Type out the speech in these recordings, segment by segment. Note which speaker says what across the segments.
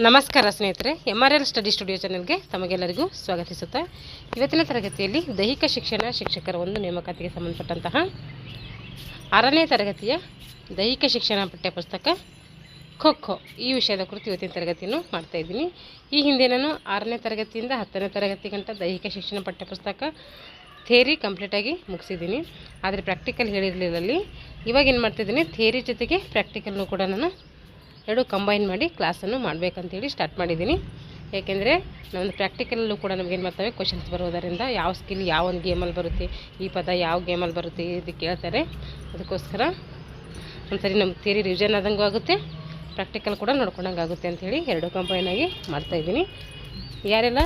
Speaker 1: ನಮಸ್ಕಾರ ಸ್ನೇಹಿತರೆ, MRL study studio ಚಾನೆಲ್ಗೆ ತಮಗೆಲ್ಲರಿಗೂ ಸ್ವಾಗತಿಸುತ್ತಾ ಇವತ್ತಿನ ತರಗತಿಯಲ್ಲಿ ದೈಹಿಕ ಶಿಕ್ಷಣ ಶಿಕ್ಷಕರ ಒಂದು ನೇಮಕಾತಿಗೆ ಸಂಬಂಧಪಟ್ಟಂತಹ 6ನೇ ತರಗತಿಯ ದೈಹಿಕ ಶಿಕ್ಷಣ ಪಠ್ಯಪುಸ್ತಕ ಖೋ ಖೋ ಈ ವಿಷಯದ ಕುರಿತು ಇವತ್ತಿನ ತರಗತಿಯನ್ನು ಮಾಡ್ತಾ ಇದ್ದೀನಿ. ಈ ಹಿಂದೆ ನಾನು 6ನೇ ತರಗತಿಯಿಂದ 10ನೇ ತರಗತಿ ಗಂಟ ದೈಹಿಕ ಶಿಕ್ಷಣ ಪಠ್ಯಪುಸ್ತಕ ಥಿಯರಿ ಕಂಪ್ಲೀಟಾಗಿ ಮುಗಿಸಿದ್ದೀನಿ. ಆದರೆ ಪ್ರಾಕ್ಟಿಕಲ್ ಹೇಳಿರಲಿಲ್ಲ. ಇವಾಗ ಏನು ಮಾಡ್ತಿದ್ದೀನಿ, ಥಿಯರಿ ಜೊತೆಗೆ ಪ್ರಾಕ್ಟಿಕಲ್ನು ಕೂಡ ನಾನು ಎರಡು ಕಂಬೈನ್ ಮಾಡಿ ಕ್ಲಾಸನ್ನು ಮಾಡಬೇಕಂತೇಳಿ ಸ್ಟಾರ್ಟ್ ಮಾಡಿದ್ದೀನಿ. ಏಕೆಂದರೆ ನಮ್ಮದು ಪ್ರಾಕ್ಟಿಕಲಲ್ಲೂ ಕೂಡ ನಮಗೇನು ಮಾಡ್ತವೆ, ಕ್ವಶನ್ಸ್ ಬರೋದರಿಂದ ಯಾವ ಸ್ಕಿಲ್ ಯಾವ ಒಂದು ಗೇಮಲ್ಲಿ ಬರುತ್ತೆ, ಈ ಪದ ಯಾವ ಗೇಮಲ್ಲಿ ಬರುತ್ತೆ ಇದು ಕೇಳ್ತಾರೆ. ಅದಕ್ಕೋಸ್ಕರ ಒಂದ್ಸರಿ ನಮ್ಗೆ ಥಿಯರಿ ರಿವಿಷನ್ ಆದಂಗೂ ಆಗುತ್ತೆ, ಪ್ರಾಕ್ಟಿಕಲ್ ಕೂಡ ನೋಡ್ಕೊಂಡಂಗೆ ಆಗುತ್ತೆ ಅಂಥೇಳಿ ಎರಡು ಕಂಬೈನಾಗಿ ಮಾಡ್ತಾಯಿದ್ದೀನಿ. ಯಾರೆಲ್ಲ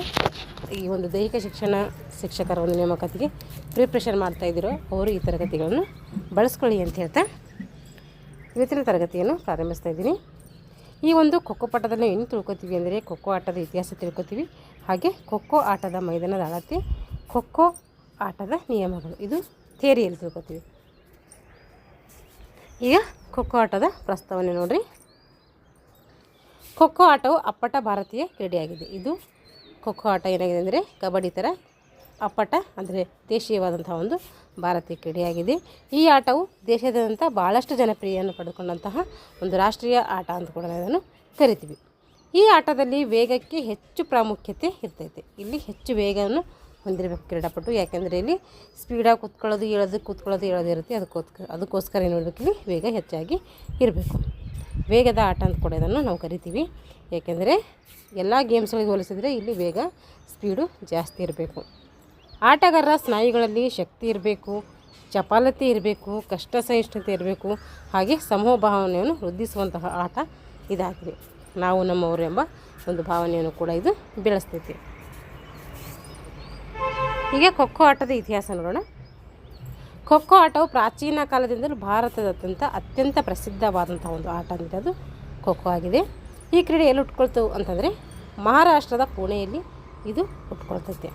Speaker 1: ಈ ಒಂದು ದೈಹಿಕ ಶಿಕ್ಷಣ ಶಿಕ್ಷಕರ ಒಂದು ನೇಮಕಾತಿಗೆ ಪ್ರಿಪ್ರೇಷನ್ ಮಾಡ್ತಾಯಿದ್ದೀರೋ ಅವರು ಈ ತರಗತಿಗಳನ್ನು ಬಳಸ್ಕೊಳ್ಳಿ ಅಂತ ಹೇಳ್ತಾ ಇವತ್ತಿನ ತರಗತಿಯನ್ನು ಪ್ರಾರಂಭಿಸ್ತಾ ಇದ್ದೀನಿ. ಈ ಒಂದು ಖೋಖೋ ಪಾಠದಲ್ಲಿ ಏನು ತಿಳ್ಕೊತೀವಿ ಅಂದರೆ, ಖೋಖೋ ಆಟದ ಇತಿಹಾಸ ತಿಳ್ಕೊತೀವಿ, ಹಾಗೆ ಖೋಖೋ ಆಟದ ಮೈದಾನದ ಅಳತೆ, ಖೋಖೋ ಆಟದ ನಿಯಮಗಳು, ಇದು ಥಿಯರಿಯಲ್ಲಿ ತಿಳ್ಕೊತೀವಿ. ಈಗ ಖೋಖೋ ಆಟದ ಪ್ರಸ್ತಾವನೆ ನೋಡಿರಿ. ಖೋಖೋ ಆಟವು ಅಪ್ಪಟ ಭಾರತೀಯ ಕ್ರೀಡೆಯಾಗಿದೆ. ಇದು ಖೋಖೋ ಆಟ ಏನಾಗಿದೆ ಅಂದರೆ ಕಬಡ್ಡಿ ಥರ ಅಪ್ಪಟ ಅಂದರೆ ದೇಶೀಯವಾದಂಥ ಒಂದು ಭಾರತೀಯ ಕ್ರೀಡೆಯಾಗಿದೆ. ಈ ಆಟವು ದೇಶದಾದ್ಯಂತ ಭಾಳಷ್ಟು ಜನಪ್ರಿಯನ್ನು ಪಡೆದುಕೊಂಡಂತಹ ಒಂದು ರಾಷ್ಟ್ರೀಯ ಆಟ ಅಂತ ಕೂಡ ಇದನ್ನು ಕರಿತೀವಿ. ಈ ಆಟದಲ್ಲಿ ವೇಗಕ್ಕೆ ಹೆಚ್ಚು ಪ್ರಾಮುಖ್ಯತೆ ಇರ್ತೈತೆ. ಇಲ್ಲಿ ಹೆಚ್ಚು ವೇಗವನ್ನು ಹೊಂದಿರಬೇಕು ಕ್ರೀಡಾಪಟು. ಯಾಕೆಂದರೆ ಇಲ್ಲಿ ಸ್ಪೀಡಾಗಿ ಕೂತ್ಕೊಳ್ಳೋದು ಹೇಳೋದು ಇರುತ್ತೆ. ಅದಕ್ಕೋಸ್ಕರ ಏನು ಮಾಡಬೇಕು, ಇಲ್ಲಿ ವೇಗ ಹೆಚ್ಚಾಗಿ ಇರಬೇಕು. ವೇಗದ ಆಟ ಅಂತ ಕೂಡ ಇದನ್ನು ನಾವು ಕರಿತೀವಿ. ಏಕೆಂದರೆ ಎಲ್ಲ ಗೇಮ್ಸ್ಗಳಿಗೆ ಹೋಲಿಸಿದರೆ ಇಲ್ಲಿ ವೇಗ ಸ್ಪೀಡು ಜಾಸ್ತಿ ಇರಬೇಕು. ಆಟಗಾರರ ಸ್ನಾಯುಗಳಲ್ಲಿ ಶಕ್ತಿ ಇರಬೇಕು, ಚಪಲತೆ ಇರಬೇಕು, ಕಷ್ಟ ಸಹಿಷ್ಣುತೆ ಇರಬೇಕು, ಹಾಗೆ ಸಮೂಹಭಾವನೆಯನ್ನು ವೃದ್ಧಿಸುವಂತಹ ಆಟ ಇದಾಗಿದೆ. ನಾವು ನಮ್ಮವರು ಎಂಬ ಒಂದು ಭಾವನೆಯನ್ನು ಕೂಡ ಇದು ಬೆಳೆಸ್ತೈತಿ. ಹೀಗೆ ಖೋಖೋ ಆಟದ ಇತಿಹಾಸ ನೋಡೋಣ. ಖೋಖೋ ಆಟವು ಪ್ರಾಚೀನ ಕಾಲದಿಂದಲೂ ಭಾರತದಾದ್ಯಂತ ಅತ್ಯಂತ ಪ್ರಸಿದ್ಧವಾದಂಥ ಒಂದು ಆಟ ಅಂದರೆ ಅದು ಖೋಖೋ ಆಗಿದೆ. ಈ ಕ್ರೀಡೆ ಎಲ್ಲಿ ಹುಟ್ಕೊಳ್ತು ಅಂತಂದರೆ ಮಹಾರಾಷ್ಟ್ರದ ಪುಣೆಯಲ್ಲಿ ಇದು ಹುಟ್ಕೊಳ್ತೈತೆ.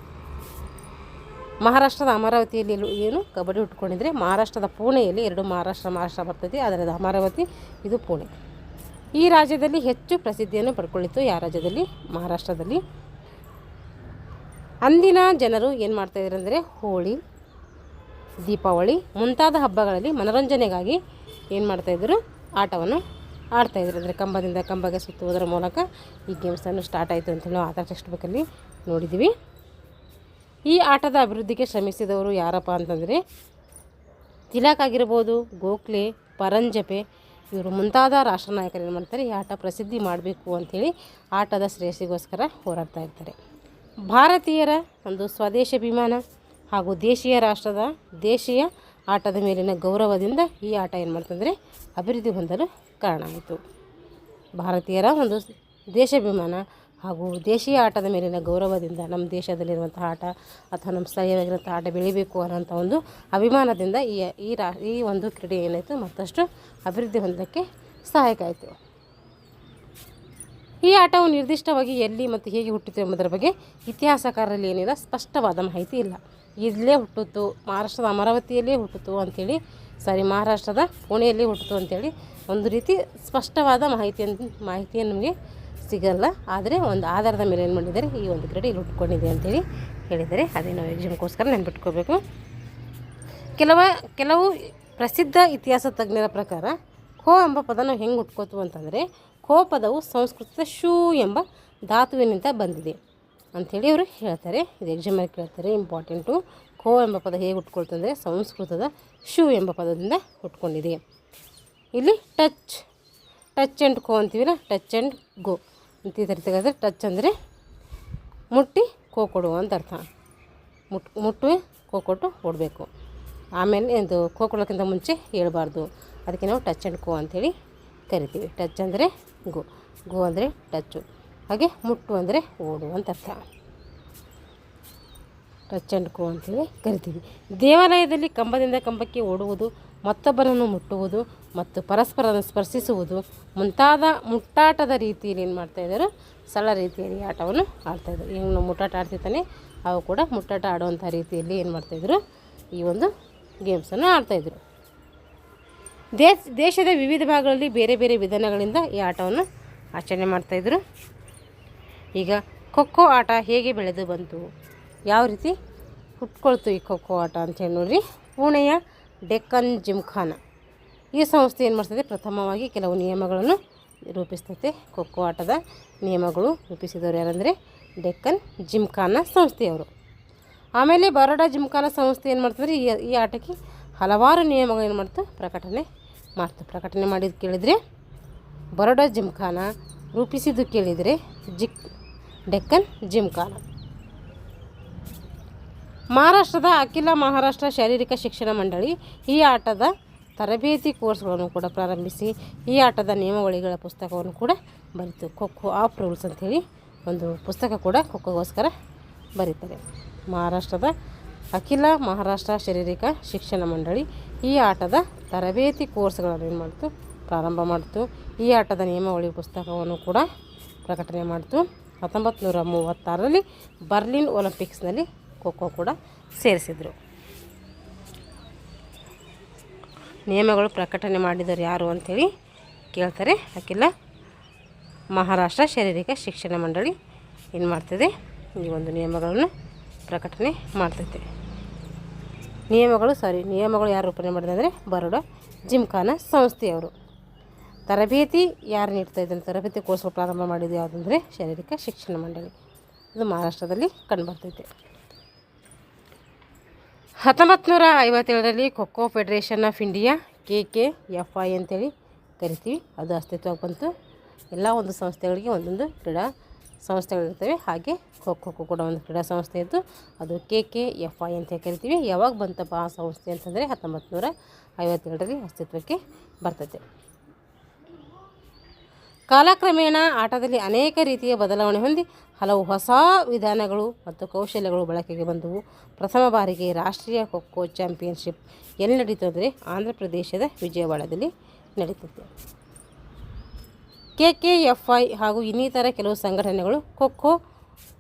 Speaker 1: ಮಹಾರಾಷ್ಟ್ರದ ಅಮರಾವತಿಯಲ್ಲಿ ಏನು ಕಬಡ್ಡಿ ಹುಟ್ಕೊಂಡಿದ್ರೆ, ಮಹಾರಾಷ್ಟ್ರದ ಪುಣೆಯಲ್ಲಿ ಎರಡು ಮಹಾರಾಷ್ಟ್ರ ಬರ್ತೈತಿ. ಅದರ ಅಮರಾವತಿ, ಇದು ಪುಣೆ. ಈ ರಾಜ್ಯದಲ್ಲಿ ಹೆಚ್ಚು ಪ್ರಸಿದ್ಧಿಯನ್ನು ಪಡ್ಕೊಳ್ಳಿತ್ತು. ಯಾವ ರಾಜ್ಯದಲ್ಲಿ? ಮಹಾರಾಷ್ಟ್ರದಲ್ಲಿ. ಅಂದಿನ ಜನರು ಏನು ಮಾಡ್ತಾಯಿದ್ರು ಅಂದರೆ, ಹೋಳಿ, ದೀಪಾವಳಿ ಮುಂತಾದ ಹಬ್ಬಗಳಲ್ಲಿ ಮನೋರಂಜನೆಗಾಗಿ ಏನು ಮಾಡ್ತಾಯಿದ್ರು, ಆಟವನ್ನು ಆಡ್ತಾಯಿದ್ರು. ಅಂದರೆ ಕಂಬದಿಂದ ಕಂಬಗೆ ಸುತ್ತುವುದರ ಮೂಲಕ ಈ ಗೇಮ್ಸನ್ನು ಸ್ಟಾರ್ಟ್ ಆಯಿತು ಅಂತ ನಾವು ಆಟ ಟೆಕ್ಸ್ಟ್ ಬುಕ್ಕಲ್ಲಿ ನೋಡಿದ್ದೀವಿ. ಈ ಆಟದ ಅಭಿವೃದ್ಧಿಗೆ ಶ್ರಮಿಸಿದವರು ಯಾರಪ್ಪ ಅಂತಂದರೆ, ತಿಲಕ್ ಆಗಿರ್ಬೋದು, ಗೋಖಲೆ, ಪರಂಜಪೆ, ಇವರು ಮುಂತಾದ ರಾಷ್ಟ್ರ ನಾಯಕರು ಏನು ಮಾಡ್ತಾರೆ, ಈ ಆಟ ಪ್ರಸಿದ್ಧಿ ಮಾಡಬೇಕು ಅಂಥೇಳಿ ಆಟದ ಶ್ರೇಯಸ್ಸಿಗೋಸ್ಕರ ಹೋರಾಡ್ತಾ ಇರ್ತಾರೆ. ಭಾರತೀಯರ ಒಂದು ಸ್ವದೇಶಾಭಿಮಾನ ಹಾಗೂ ದೇಶೀಯ ಆಟದ ಮೇಲಿನ ಗೌರವದಿಂದ ಈ ಆಟ ಏನು ಮಾಡ್ತಂದರೆ ಅಭಿವೃದ್ಧಿ ಹೊಂದಲು ಕಾರಣ ಆಯಿತು. ಭಾರತೀಯರ ಒಂದು ದೇಶಾಭಿಮಾನ ಹಾಗೂ ದೇಶೀಯ ಆಟದ ಮೇಲಿನ ಗೌರವದಿಂದ ನಮ್ಮ ದೇಶದಲ್ಲಿರುವಂಥ ಆಟ ಅಥವಾ ನಮ್ಮ ಸ್ಥಳೀಯವಾಗಿರುವಂಥ ಆಟ ಬೆಳಿಬೇಕು ಅನ್ನೋಂಥ ಒಂದು ಅಭಿಮಾನದಿಂದ ಈ ಒಂದು ಕ್ರೀಡೆ ಏನಾಯಿತು ಮತ್ತಷ್ಟು ಅಭಿವೃದ್ಧಿ ಹೊಂದೋಕ್ಕೆ ಸಹಾಯಕ ಆಯಿತು. ಈ ಆಟವು ನಿರ್ದಿಷ್ಟವಾಗಿ ಎಲ್ಲಿ ಮತ್ತು ಹೇಗೆ ಹುಟ್ಟಿತು ಎಂಬುದರ ಬಗ್ಗೆ ಇತಿಹಾಸಕಾರರಲ್ಲಿ ಏನಿಲ್ಲ ಸ್ಪಷ್ಟವಾದ ಮಾಹಿತಿ ಇಲ್ಲ. ಇಲ್ಲೇ ಹುಟ್ಟಿತು, ಮಹಾರಾಷ್ಟ್ರದ ಅಮರಾವತಿಯಲ್ಲೇ ಹುಟ್ಟಿತು ಅಂಥೇಳಿ, ಮಹಾರಾಷ್ಟ್ರದ ಪುಣೆಯಲ್ಲಿ ಹುಟ್ಟಿತು ಅಂಥೇಳಿ ಒಂದು ರೀತಿ ಸ್ಪಷ್ಟವಾದ ಮಾಹಿತಿಯನ್ನು ನಮಗೆ ಸಿಗಲ್ಲ. ಆದರೆ ಒಂದು ಆಧಾರದ ಮೇಲೆ ಏನು ಮಾಡಿದ್ದಾರೆ, ಈ ಒಂದು ಕ್ರೀಡೆ ಇಲ್ಲಿ ಹುಟ್ಕೊಂಡಿದೆ ಅಂಥೇಳಿ ಹೇಳಿದ್ದಾರೆ. ಅದೇ ನಾವು ಎಕ್ಸಾಮ್ಗೋಸ್ಕರ ನೆನ್ಪಿಟ್ಕೋಬೇಕು. ಕೆಲವು ಪ್ರಸಿದ್ಧ ಇತಿಹಾಸ ತಜ್ಞರ ಪ್ರಕಾರ ಖೋ ಎಂಬ ಪದ ನಾವು ಹೆಂಗೆ ಹುಟ್ಕೋತು ಅಂತಂದರೆ, ಖೋ ಪದವು ಸಂಸ್ಕೃತದ ಶೂ ಎಂಬ ಧಾತುವಿನಿಂದ ಬಂದಿದೆ ಅಂಥೇಳಿ ಅವರು ಹೇಳ್ತಾರೆ. ಇದು ಎಕ್ಸಾಮಲ್ಲಿ ಕೇಳ್ತಾರೆ, ಇಂಪಾರ್ಟೆಂಟು. ಖೋ ಎಂಬ ಪದ ಹೇಗೆ ಹುಟ್ಕೊಳ್ತಂದರೆ ಸಂಸ್ಕೃತದ ಶೂ ಎಂಬ ಪದದಿಂದ ಹುಟ್ಕೊಂಡಿದೆ. ಇಲ್ಲಿ ಟಚ್ ಆ್ಯಂಡ್ ಖೋ ಅಂತೀವಿಲ್ಲ, ಟಚ್ ಆ್ಯಂಡ್ ಗೋ ಅಂತ ಈ ಥರ ಟಚ್ ಅಂದರೆ ಮುಟ್ಟಿ ಖೋ ಕೊಡು ಅಂತ ಅರ್ಥ. ಮುಟ್ಟು ಖೋ ಕೊಟ್ಟು ಓಡಬೇಕು. ಆಮೇಲೆ ಇದು ಖೋ ಕೊಡೋಕ್ಕಿಂತ ಮುಂಚೆ ಹೇಳ್ಬಾರ್ದು. ಅದಕ್ಕೆ ನಾವು ಟಚ್ ಆ್ಯಂಡ್ ಖೋ ಅಂಥೇಳಿ ಕರಿತೀವಿ. ಟಚ್ ಅಂದರೆ ಗೋ ಅಂದರೆ ಟಚ್ಚು, ಹಾಗೆ ಮುಟ್ಟು ಅಂದರೆ ಓಡು ಅಂತ ಅರ್ಥ. ಟಚ್ ಆ್ಯಂಡ್ ಖೋ ಅಂತೇಳಿ ಕರಿತೀವಿ. ದೇವಾಲಯದಲ್ಲಿ ಕಂಬದಿಂದ ಕಂಬಕ್ಕೆ ಓಡುವುದು, ಮತ್ತೊಬ್ಬರನ್ನು ಮುಟ್ಟುವುದು ಮತ್ತು ಪರಸ್ಪರನ್ನು ಸ್ಪರ್ಶಿಸುವುದು ಮುಂತಾದ ಮುಟ್ಟಾಟದ ರೀತಿಯಲ್ಲಿ ಏನು ಮಾಡ್ತಾಯಿದ್ದಾರೆ, ಸರಳ ರೀತಿಯಲ್ಲಿ ಆಟವನ್ನು ಆಡ್ತಾಯಿದ್ರು. ಈಗ ನಾವು ಮುಟ್ಟಾಟ ಆಡ್ತಿರ್ತಾನೆ, ಅವು ಕೂಡ ಮುಟ್ಟಾಟ ಆಡುವಂಥ ರೀತಿಯಲ್ಲಿ ಏನು ಮಾಡ್ತಾಯಿದ್ರು, ಈ ಒಂದು ಗೇಮ್ಸನ್ನು ಆಡ್ತಾಯಿದ್ರು. ದೇಶದ ವಿವಿಧ ಭಾಗಗಳಲ್ಲಿ ಬೇರೆ ಬೇರೆ ವಿಧಾನಗಳಿಂದ ಈ ಆಟವನ್ನು ಆಚರಣೆ ಮಾಡ್ತಾಯಿದ್ರು. ಈಗ ಖೋಖೋ ಆಟ ಹೇಗೆ ಬೆಳೆದು ಬಂತು, ಯಾವ ರೀತಿ ಹುಟ್ಕೊಳ್ತು ಈ ಖೋಖೋ ಆಟ ಅಂತೇಳಿ ನೋಡಿರಿ. ಪುಣೆಯ ಡೆಕ್ಕನ್ ಜಿಮ್ಖಾನ ಈ ಸಂಸ್ಥೆ ಏನು ಮಾಡ್ತದೆ, ಪ್ರಥಮವಾಗಿ ಕೆಲವು ನಿಯಮಗಳನ್ನು ರೂಪಿಸ್ತೈತೆ. ಖೋಖೋ ಆಟದ ನಿಯಮಗಳು ರೂಪಿಸಿದವರು ಯಾರಂದರೆ ಡೆಕ್ಕನ್ ಜಿಮ್ಖಾನ ಸಂಸ್ಥೆಯವರು. ಆಮೇಲೆ ಬರೋಡಾ ಜಿಮ್ಖಾನ ಸಂಸ್ಥೆ ಏನು ಮಾಡ್ತಂದ್ರೆ ಈ ಆಟಕ್ಕೆ ಹಲವಾರು ನಿಯಮಗಳು ಏನು ಮಾಡ್ತು, ಪ್ರಕಟಣೆ ಮಾಡಿದ್ದು ಕೇಳಿದರೆ ಬರೋಡಾ ಜಿಮ್ಖಾನ, ರೂಪಿಸಿದ್ದು ಕೇಳಿದರೆ ಡೆಕ್ಕನ್ ಜಿಮ್ಖಾನ. ಮಹಾರಾಷ್ಟ್ರದ ಅಖಿಲ ಮಹಾರಾಷ್ಟ್ರ ಶಾರೀರಿಕ ಶಿಕ್ಷಣ ಮಂಡಳಿ ಈ ಆಟದ ತರಬೇತಿ ಕೋರ್ಸ್ಗಳನ್ನು ಕೂಡ ಪ್ರಾರಂಭಿಸಿ ಈ ಆಟದ ನಿಯಮಾವಳಿಗಳ ಪುಸ್ತಕವನ್ನು ಕೂಡ ಬರೀತು. ಖೋಖೋ ಆಫ್ ರೂಲ್ಸ್ ಅಂಥೇಳಿ ಒಂದು ಪುಸ್ತಕ ಕೂಡ ಖೋಖೋಗೋಸ್ಕರ ಬರೀತಾರೆ. ಮಹಾರಾಷ್ಟ್ರದ ಅಖಿಲ ಮಹಾರಾಷ್ಟ್ರ ಶಾರೀರಿಕ ಶಿಕ್ಷಣ ಮಂಡಳಿ ಈ ಆಟದ ತರಬೇತಿ ಕೋರ್ಸ್ಗಳನ್ನು ಏನು ಮಾಡ್ತು, ಪ್ರಾರಂಭ ಮಾಡ್ತು. ಈ ಆಟದ ನಿಯಮಾವಳಿ ಪುಸ್ತಕವನ್ನು ಕೂಡ ಪ್ರಕಟಣೆ ಮಾಡ್ತು. 1936ರಲ್ಲಿ ಬರ್ಲಿನ್ ಒಲಿಂಪಿಕ್ಸ್ನಲ್ಲಿ ಖೋಖೋ ಕೂಡ ಸೇರಿಸಿದರು. ನಿಯಮಗಳು ಪ್ರಕಟಣೆ ಮಾಡಿದವರು ಯಾರು ಅಂಥೇಳಿ ಕೇಳ್ತಾರೆ. ಅಖಿಲ ಮಹಾರಾಷ್ಟ್ರ ಶಾರೀರಿಕ ಶಿಕ್ಷಣ ಮಂಡಳಿ ಏನು ಮಾಡ್ತದೆ, ಈ ಒಂದು ನಿಯಮಗಳನ್ನು ಪ್ರಕಟಣೆ ಮಾಡ್ತೈತೆ. ನಿಯಮಗಳು ಯಾರು ರೂಪಣೆ ಮಾಡಿದೆ ಅಂದರೆ ಬರೋಡಾ ಜಿಮ್ಖಾನ ಸಂಸ್ಥೆಯವರು. ತರಬೇತಿ ಯಾರು ನೀಡ್ತಾ ಇದ್ದಾರೆ, ತರಬೇತಿ ಕೋರ್ಸ್ಗಳು ಪ್ರಾರಂಭ ಮಾಡಿದ್ದು ಯಾವುದಂದರೆ ಶಾರೀರಿಕ ಶಿಕ್ಷಣ ಮಂಡಳಿ. ಇದು ಮಹಾರಾಷ್ಟ್ರದಲ್ಲಿ ಕಂಡುಬರ್ತೈತೆ. 1957ರಲ್ಲಿ kho-kho federation of India KKFI ಅಂತೇಳಿ ಕರಿತೀವಿ, ಅದು ಅಸ್ತಿತ್ವಕ್ಕೆ ಬಂತು. ಎಲ್ಲ ಒಂದು ಸಂಸ್ಥೆಗಳಿಗೆ ಒಂದೊಂದು ಕ್ರೀಡಾ ಸಂಸ್ಥೆಗಳಿರ್ತವೆ. ಹಾಗೆ ಖೋಖೋ ಕೂಡ ಒಂದು ಕ್ರೀಡಾ ಸಂಸ್ಥೆ ಇದ್ದು ಅದು KKFI ಅಂತ ಕರಿತೀವಿ. ಯಾವಾಗ ಬಂತಪ್ಪ ಆ ಸಂಸ್ಥೆ ಅಂತಂದರೆ 1957ರಲ್ಲಿ ಅಸ್ತಿತ್ವಕ್ಕೆ ಬರ್ತೈತೆ. ಕಾಲಕ್ರಮೇಣ ಆಟದಲ್ಲಿ ಅನೇಕ ರೀತಿಯ ಬದಲಾವಣೆ ಹೊಂದಿ ಹಲವು ಹೊಸ ವಿಧಾನಗಳು ಮತ್ತು ಕೌಶಲ್ಯಗಳು ಬಳಕೆಗೆ ಬಂದವು. ಪ್ರಥಮ ಬಾರಿಗೆ ರಾಷ್ಟ್ರೀಯ ಖೋಖೋ ಚಾಂಪಿಯನ್ಶಿಪ್ ಎಲ್ಲಿ ನಡೀತು ಅಂದರೆ ಆಂಧ್ರ ಪ್ರದೇಶದ ವಿಜಯವಾಡದಲ್ಲಿ ನಡೀತೈತೆ. KKFI ಹಾಗೂ ಇನ್ನಿತರ ಕೆಲವು ಸಂಘಟನೆಗಳು ಖೋಖೋ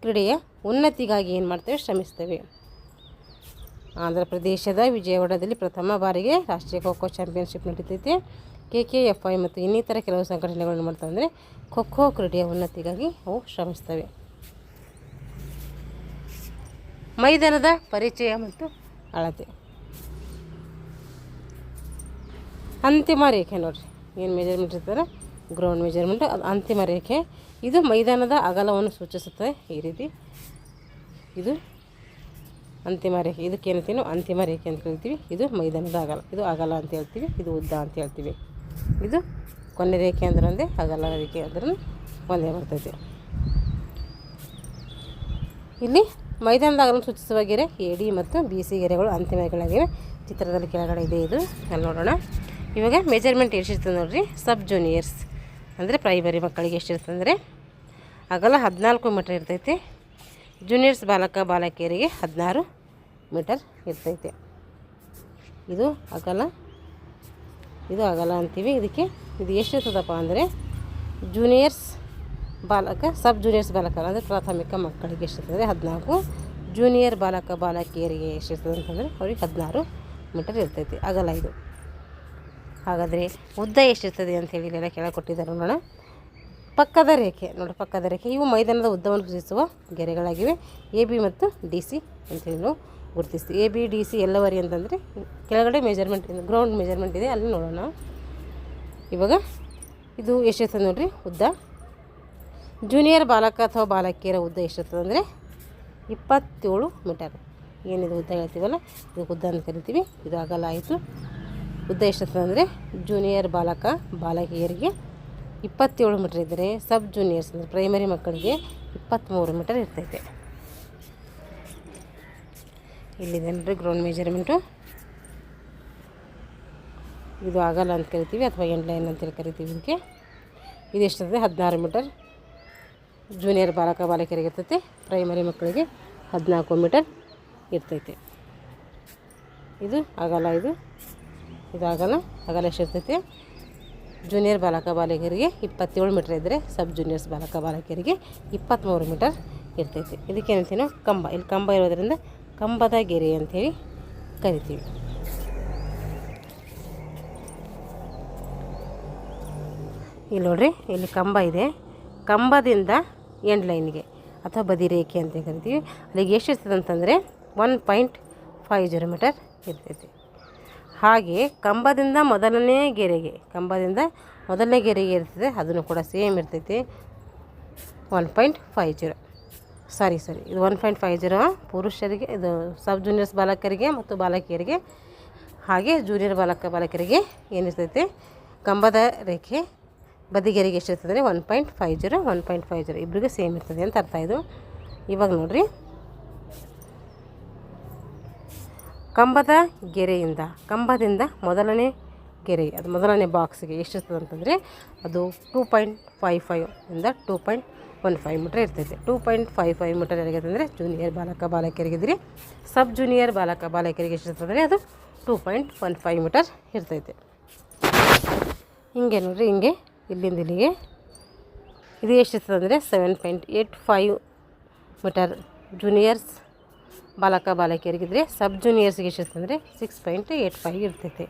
Speaker 1: ಕ್ರೀಡೆಯ ಉನ್ನತಿಗಾಗಿ ಏನು ಮಾಡ್ತವೆ, ಶ್ರಮಿಸ್ತವೆ. ಆಂಧ್ರ ಪ್ರದೇಶದ ವಿಜಯವಾಡದಲ್ಲಿ ಪ್ರಥಮ ಬಾರಿಗೆ ರಾಷ್ಟ್ರೀಯ ಖೋಖೋ ಚಾಂಪಿಯನ್ಶಿಪ್ ನಡೀತೈತೆ. KKFI ಮತ್ತು ಇನ್ನಿತರ ಕೆಲವು ಸಂಘಟನೆಗಳು ಏನು ಮಾಡ್ತವೆ ಅಂದರೆ ಖೋಖೋ ಕ್ರೀಡೆಯ ಉನ್ನತಿಗಾಗಿ ಅವು ಶ್ರಮಿಸ್ತವೆ. ಮೈದಾನದ ಪರಿಚಯ ಮತ್ತು ಅಳತೆ. ಅಂತಿಮ ರೇಖೆ ನೋಡಿರಿ, ಏನು ಮೆಜರ್ಮೆಂಟ್ ಇರ್ತಾರೆ, ಗ್ರೌಂಡ್ ಮೆಜರ್ಮೆಂಟ್, ಅದು ಅಂತಿಮ ರೇಖೆ. ಇದು ಮೈದಾನದ ಅಗಲವನ್ನು ಸೂಚಿಸುತ್ತದೆ. ಈ ರೀತಿ ಇದು ಅಂತಿಮ ರೇಖೆ, ಇದಕ್ಕೇನಂತೀವಿ ಅಂತಿಮ ರೇಖೆ ಅಂತ ಹೇಳ್ತೀವಿ. ಇದು ಮೈದಾನದ ಅಗಲ, ಇದು ಅಗಲ ಅಂತ ಹೇಳ್ತೀವಿ, ಇದು ಉದ್ದ ಅಂತ ಹೇಳ್ತೀವಿ. ಇದು ಕೊನೆ ರೇಖೆ ಅಂದ್ರೆ ಒಂದೇ, ಅಗಲ ರೇಖೆ ಅಂದ್ರೆ ಒಂದೇ ಬರ್ತೈತೆ. ಇಲ್ಲಿ ಮೈದಾನದ ಅಗಲವನ್ನು ಸೂಚಿಸುವ ಗೆರೆ AD ಮತ್ತು BC ಗೆರೆಗಳು ಅಂತಿಮಗಳಾಗಿವೆ. ಚಿತ್ರದಲ್ಲಿ ಕೆಳಗಡೆ ಇದೆ, ಇದು ಅಲ್ಲಿ ನೋಡೋಣ. ಇವಾಗ ಮೆಜರ್ಮೆಂಟ್ ಎಷ್ಟಿರ್ತದೆ ನೋಡಿರಿ. ಸಬ್ ಜೂನಿಯರ್ಸ್ ಅಂದರೆ ಪ್ರೈಮರಿ ಮಕ್ಕಳಿಗೆ ಎಷ್ಟಿರ್ತದೆ ಅಂದರೆ ಅಗಲ 14 ಮೀಟರ್ ಇರ್ತೈತೆ. ಜೂನಿಯರ್ಸ್ ಬಾಲಕ ಬಾಲಕಿಯರಿಗೆ 16 ಮೀಟರ್ ಇರ್ತೈತೆ. ಇದು ಅಗಲ ಅಂತೀವಿ. ಇದು ಎಷ್ಟಿರ್ತದಪ್ಪ ಅಂದರೆ ಜೂನಿಯರ್ಸ್ ಬಾಲಕ, ಸಬ್ ಜೂನಿಯರ್ಸ್ ಬಾಲಕ ಅಂದರೆ ಪ್ರಾಥಮಿಕ ಮಕ್ಕಳಿಗೆ ಎಷ್ಟಿರ್ತದೆ 14. ಜೂನಿಯರ್ ಬಾಲಕ ಬಾಲಕಿಯರಿಗೆ ಎಷ್ಟಿರ್ತದೆ ಅಂತಂದರೆ ಅವ್ರಿಗೆ 16 ಮೀಟರ್ ಇರ್ತೈತಿ ಅಗಲ. ಇದು ಹಾಗಾದರೆ ಉದ್ದ ಎಷ್ಟಿರ್ತದೆ ಅಂಥೇಳಿ ಇಲ್ಲೆಲ್ಲ ಕೆಳಗೆ ಕೊಟ್ಟಿದ್ದಾರೆ ನೋಡೋಣ. ಪಕ್ಕದ ರೇಖೆ ಇವು ಮೈದಾನದ ಉದ್ದವನ್ನು ಸೂಚಿಸುವ ಗೆರೆಗಳಾಗಿವೆ. AB ಮತ್ತು DC ಅಂತೇಳಿ ನಾವು ಗುರುತಿಸ್ತೀವಿ. AB DC ಎಲ್ಲವರಿ ಅಂತಂದರೆ ಕೆಳಗಡೆ ಮೆಜರ್ಮೆಂಟ್, ಗ್ರೌಂಡ್ ಮೆಜರ್ಮೆಂಟ್ ಇದೆ, ಅಲ್ಲಿ ನೋಡೋಣ. ಇವಾಗ ಇದು ಎಷ್ಟಿರ್ತದೆ ನೋಡಿರಿ ಉದ್ದ. ಜೂನಿಯರ್ ಬಾಲಕ ಅಥವಾ ಬಾಲಕಿಯರ ಉದ್ದ ಎಷ್ಟಿರ್ತದೆ ಅಂದರೆ 27 ಮೀಟರ್. ಏನಿದು ಉದ್ದ ಹೇಳ್ತೀವಲ್ಲ, ಇದು ಉದ್ದ ಅಂತ ಕರಿತೀವಿ. ಇದು ಅಗಲ ಆಯಿತು. ಉದ್ದ ಎಷ್ಟಿರ್ತದೆ ಅಂದರೆ ಜೂನಿಯರ್ ಬಾಲಕ ಬಾಲಕಿಯರಿಗೆ 27 ಮೀಟರ್ ಇದ್ದರೆ ಸಬ್ ಜೂನಿಯರ್ಸ್ ಅಂದರೆ ಪ್ರೈಮರಿ ಮಕ್ಕಳಿಗೆ 23 ಮೀಟರ್ ಇರ್ತೈತೆ. ಇಲ್ಲಿದೆ ನೋಡಿರಿ ಗ್ರೌಂಡ್ ಮೆಜರ್ಮೆಂಟು. ಇದು ಅಗಲ ಅಂತ ಕರಿತೀವಿ ಅಥವಾ ಎಂಡ್ ಲೈನ್ ಅಂತೇಳಿ ಕರಿತೀವಿ. ಇದಕ್ಕೆ ಇದು ಎಷ್ಟಿರ್ತದೆ 16 ಮೀಟರ್ ಜೂನಿಯರ್ ಬಾಲಕ ಬಾಲಕಿಯರಿಗೆ ಇರ್ತೈತೆ. ಪ್ರೈಮರಿ ಮಕ್ಕಳಿಗೆ 14 ಮೀಟರ್ ಇರ್ತೈತೆ. ಇದು ಅಗಲ. ಇದು ಅಗಲ ಎಷ್ಟಿರ್ತೈತೆ ಜೂನಿಯರ್ ಬಾಲಕ ಬಾಲಕಿಯರಿಗೆ 27 ಮೀಟರ್ ಇದ್ದರೆ ಸಬ್ ಜೂನಿಯರ್ಸ್ ಬಾಲಕ ಬಾಲಕಿಯರಿಗೆ 23 ಮೀಟರ್ ಇರ್ತೈತೆ. ಇದಕ್ಕೇನಂತೀವಿ ನಾವು ಕಂಬ. ಇಲ್ಲಿ ಕಂಬ ಇರೋದರಿಂದ ಕಂಬದ ಗೆರೆ ಅಂಥೇಳಿ ಕರಿತೀವಿ. ಇಲ್ಲಿ ನೋಡ್ರಿ, ಇಲ್ಲಿ ಕಂಬ ಇದೆ. ಕಂಬದಿಂದ ಎಂಡ್ ಲೈನ್ಗೆ ಅಥವಾ ಬದಿ ರೇಖೆ ಅಂತ ಕರಿತೀವಿ. ಅಲ್ಲಿಗೆ ಎಷ್ಟು ಇರ್ತದೆ ಅಂತಂದರೆ 1.50 ಮೀಟರ್ ಇರ್ತೈತಿ. ಹಾಗೆ ಕಂಬದಿಂದ ಮೊದಲನೇ ಗೆರೆಗೆ ಇರ್ತದೆ, ಅದನ್ನು ಕೂಡ ಸೇಮ್ ಇರ್ತೈತಿ 1.50. ಇದು 1.50 ಪುರುಷರಿಗೆ, ಇದು ಸಬ್ ಜೂನಿಯರ್ಸ್ ಬಾಲಕರಿಗೆ ಮತ್ತು ಬಾಲಕಿಯರಿಗೆ. ಹಾಗೆ ಜೂನಿಯರ್ ಬಾಲಕರಿಗೆ ಏನಿರ್ತೈತೆ, ಕಂಬದ ರೇಖೆ ಬದಿಗೆರೆಗೆ ಎಷ್ಟಿರ್ತದೆ ಅಂದರೆ 1.50 ಇಬ್ಬರಿಗೂ ಸೇಮ್ ಇರ್ತದೆ ಅಂತ ಅರ್ಥ. ಇದು ಇವಾಗ ನೋಡಿರಿ, ಕಂಬದಿಂದ ಮೊದಲನೇ ಗೆರೆ, ಅದು ಮೊದಲನೇ ಬಾಕ್ಸ್ಗೆ ಎಷ್ಟಿರ್ತದೆ ಅಂತಂದರೆ ಅದು 2.55 ಇಂದ 2.15 ಮೀಟರ್ ಇರ್ತೈತೆ. 2.55 ಮೀಟರ್ ಯಾರಿಗಂದರೆ ಜೂನಿಯರ್ ಬಾಲಕರಿಗಿದ್ರಿ, ಸಬ್ ಜೂನಿಯರ್ ಬಾಲಕರಿಗೆ ಎಷ್ಟಿರ್ತದೆ ಅದು 2.15 ಮೀಟರ್ ಇರ್ತೈತೆ. ಹಿಂಗೆ ನೋಡಿರಿ, ಹಿಂಗೆ ಇಲ್ಲಿಂದ ಇಲ್ಲಿಗೆ ಇದು ಎಷ್ಟಿರ್ತದೆ ಅಂದರೆ 7.85 ಮೀಟರ್ ಜೂನಿಯರ್ಸ್ ಬಾಲಕಿಯರಿಗಿದ್ರೆ, ಸಬ್ ಜೂನಿಯರ್ಸ್ಗೆ ಎಷ್ಟಿರ್ತದೆ ಅಂದರೆ 6.85 ಇರ್ತೈತೆ.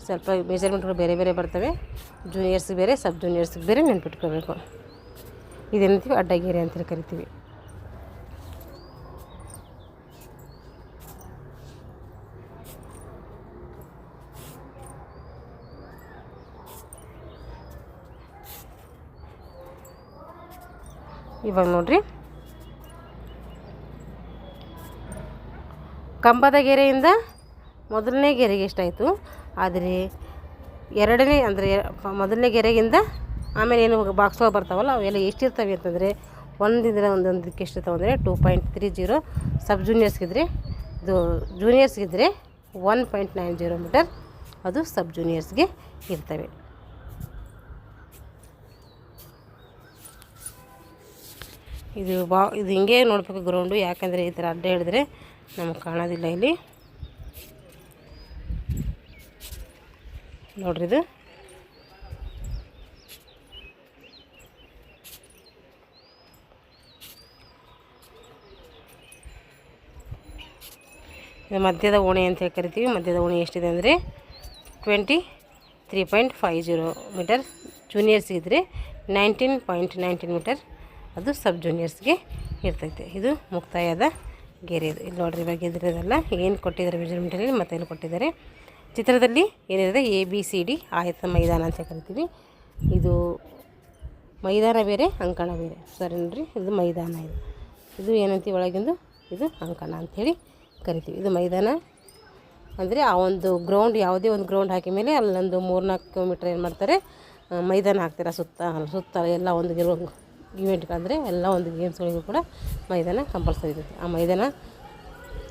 Speaker 1: ಸ್ವಲ್ಪ ಮೆಜರ್ಮೆಂಟ್ಗಳು ಬೇರೆ ಬೇರೆ ಬರ್ತವೆ, ಜೂನಿಯರ್ಸ್ಗೆ ಬೇರೆ ಸಬ್ ಜೂನಿಯರ್ಸ್ಗೆ ಬೇರೆ ನೆನ್ಪಿಟ್ಕೋಬೇಕು. ಇದೇನಂತೀವಿ ಅಡ್ಡಗೆರೆ ಅಂತೇಳಿ ಕರಿತೀವಿ. ಇವಾಗ ನೋಡ್ರಿ, ಕಂಬದ ಗೆರೆಯಿಂದ ಮೊದಲನೇ ಗೆರೆಗೆ ಎಷ್ಟಾಯಿತು, ಆದರೆ ಎರಡನೇ ಅಂದರೆ ಮೊದಲನೇ ಗೆರೆಗಿಂದ ಆಮೇಲೆ ಏನು ಬಾಕ್ಸ್ಗಳು ಬರ್ತಾವಲ್ಲ ಅವೆಲ್ಲ ಎಷ್ಟಿರ್ತವೆ ಅಂತಂದರೆ ಒಂದೊಂದಕ್ಕೆ ಎಷ್ಟಿರ್ತಾವೆ ಅಂದರೆ 2.30. ಸಬ್ ಜೂನಿಯರ್ಸ್ಗಿದ್ರೆ, ಇದು ಜೂನಿಯರ್ಸ್ಗಿದ್ರೆ 1.90 ಮೀಟರ್ ಅದು ಸಬ್ ಜೂನಿಯರ್ಸ್ಗೆ ಇರ್ತವೆ. ಇದು ಹಿಂಗೆ ನೋಡಬೇಕು ಗ್ರೌಂಡು, ಯಾಕಂದರೆ ಈ ಥರ ಅಡ್ಡ ಹಿಡಿದ್ರೆ ನಮಗೆ ಕಾಣೋದಿಲ್ಲ. ಇಲ್ಲಿ ನೋಡ್ರಿ, ಇದು ಮಧ್ಯದ ಓಣೆ ಅಂತ ಕರಿತೀವಿ. ಮಧ್ಯದ ಓಣೆ ಎಷ್ಟಿದೆ ಅಂದರೆ 23.50 ಮೀಟರ್ ಜೂನಿಯರ್ಸ್ಗಿದ್ರೆ 19.19 ಮೀಟರ್ ಅದು ಸಬ್ ಜೂನಿಯರ್ಸ್ಗೆ ಇರ್ತೈತೆ. ಇದು ಮುಕ್ತಾಯದ ಗೆರೆ. ಇದು ಇಲ್ಲಿ ನೋಡ್ರಿ, ಇವಾಗ ಇದ್ರದೆಲ್ಲ ಏನು ಕೊಟ್ಟಿದ್ದಾರೆ ಮೆಜರ್ಮೆಂಟಲ್ಲಿ ಮತ್ತೆ ಇಲ್ಲಿ ಕೊಟ್ಟಿದ್ದಾರೆ. ಚಿತ್ರದಲ್ಲಿ ಏನಿದೆ ABCD ಆಯತ ಮೈದಾನ ಅಂತ ಕರಿತೀವಿ. ಇದು ಮೈದಾನ ಬೇರೆ, ಅಂಕಣ ಬೇರೆ. ಸರಿ ನೋಡ್ರಿ, ಇದು ಮೈದಾನ. ಇದು ಏನಂತೀವಿ ಒಳಗಿಂದು, ಇದು ಅಂಕಣ ಅಂಥೇಳಿ ಕರಿತೀವಿ. ಇದು ಮೈದಾನ ಅಂದರೆ ಆ ಒಂದು ಗ್ರೌಂಡ್, ಯಾವುದೇ ಒಂದು ಗ್ರೌಂಡ್ ಹಾಕಿದ ಮೇಲೆ ಅಲ್ಲೊಂದು 3-4 ಮೀಟ್ರ್ ಏನು ಮಾಡ್ತಾರೆ, ಮೈದಾನ ಹಾಕ್ತಾರೆ. ಸುತ್ತ ಎಲ್ಲ ಒಂದು ಇವೆಂಟ್ಗಳಂದರೆ ಎಲ್ಲ ಒಂದು ಗೇಮ್ಸ್ಗಳಿಗೂ ಕೂಡ ಮೈದಾನ ಕಂಪಲ್ಸರಿ ಇರುತ್ತೆ. ಆ ಮೈದಾನ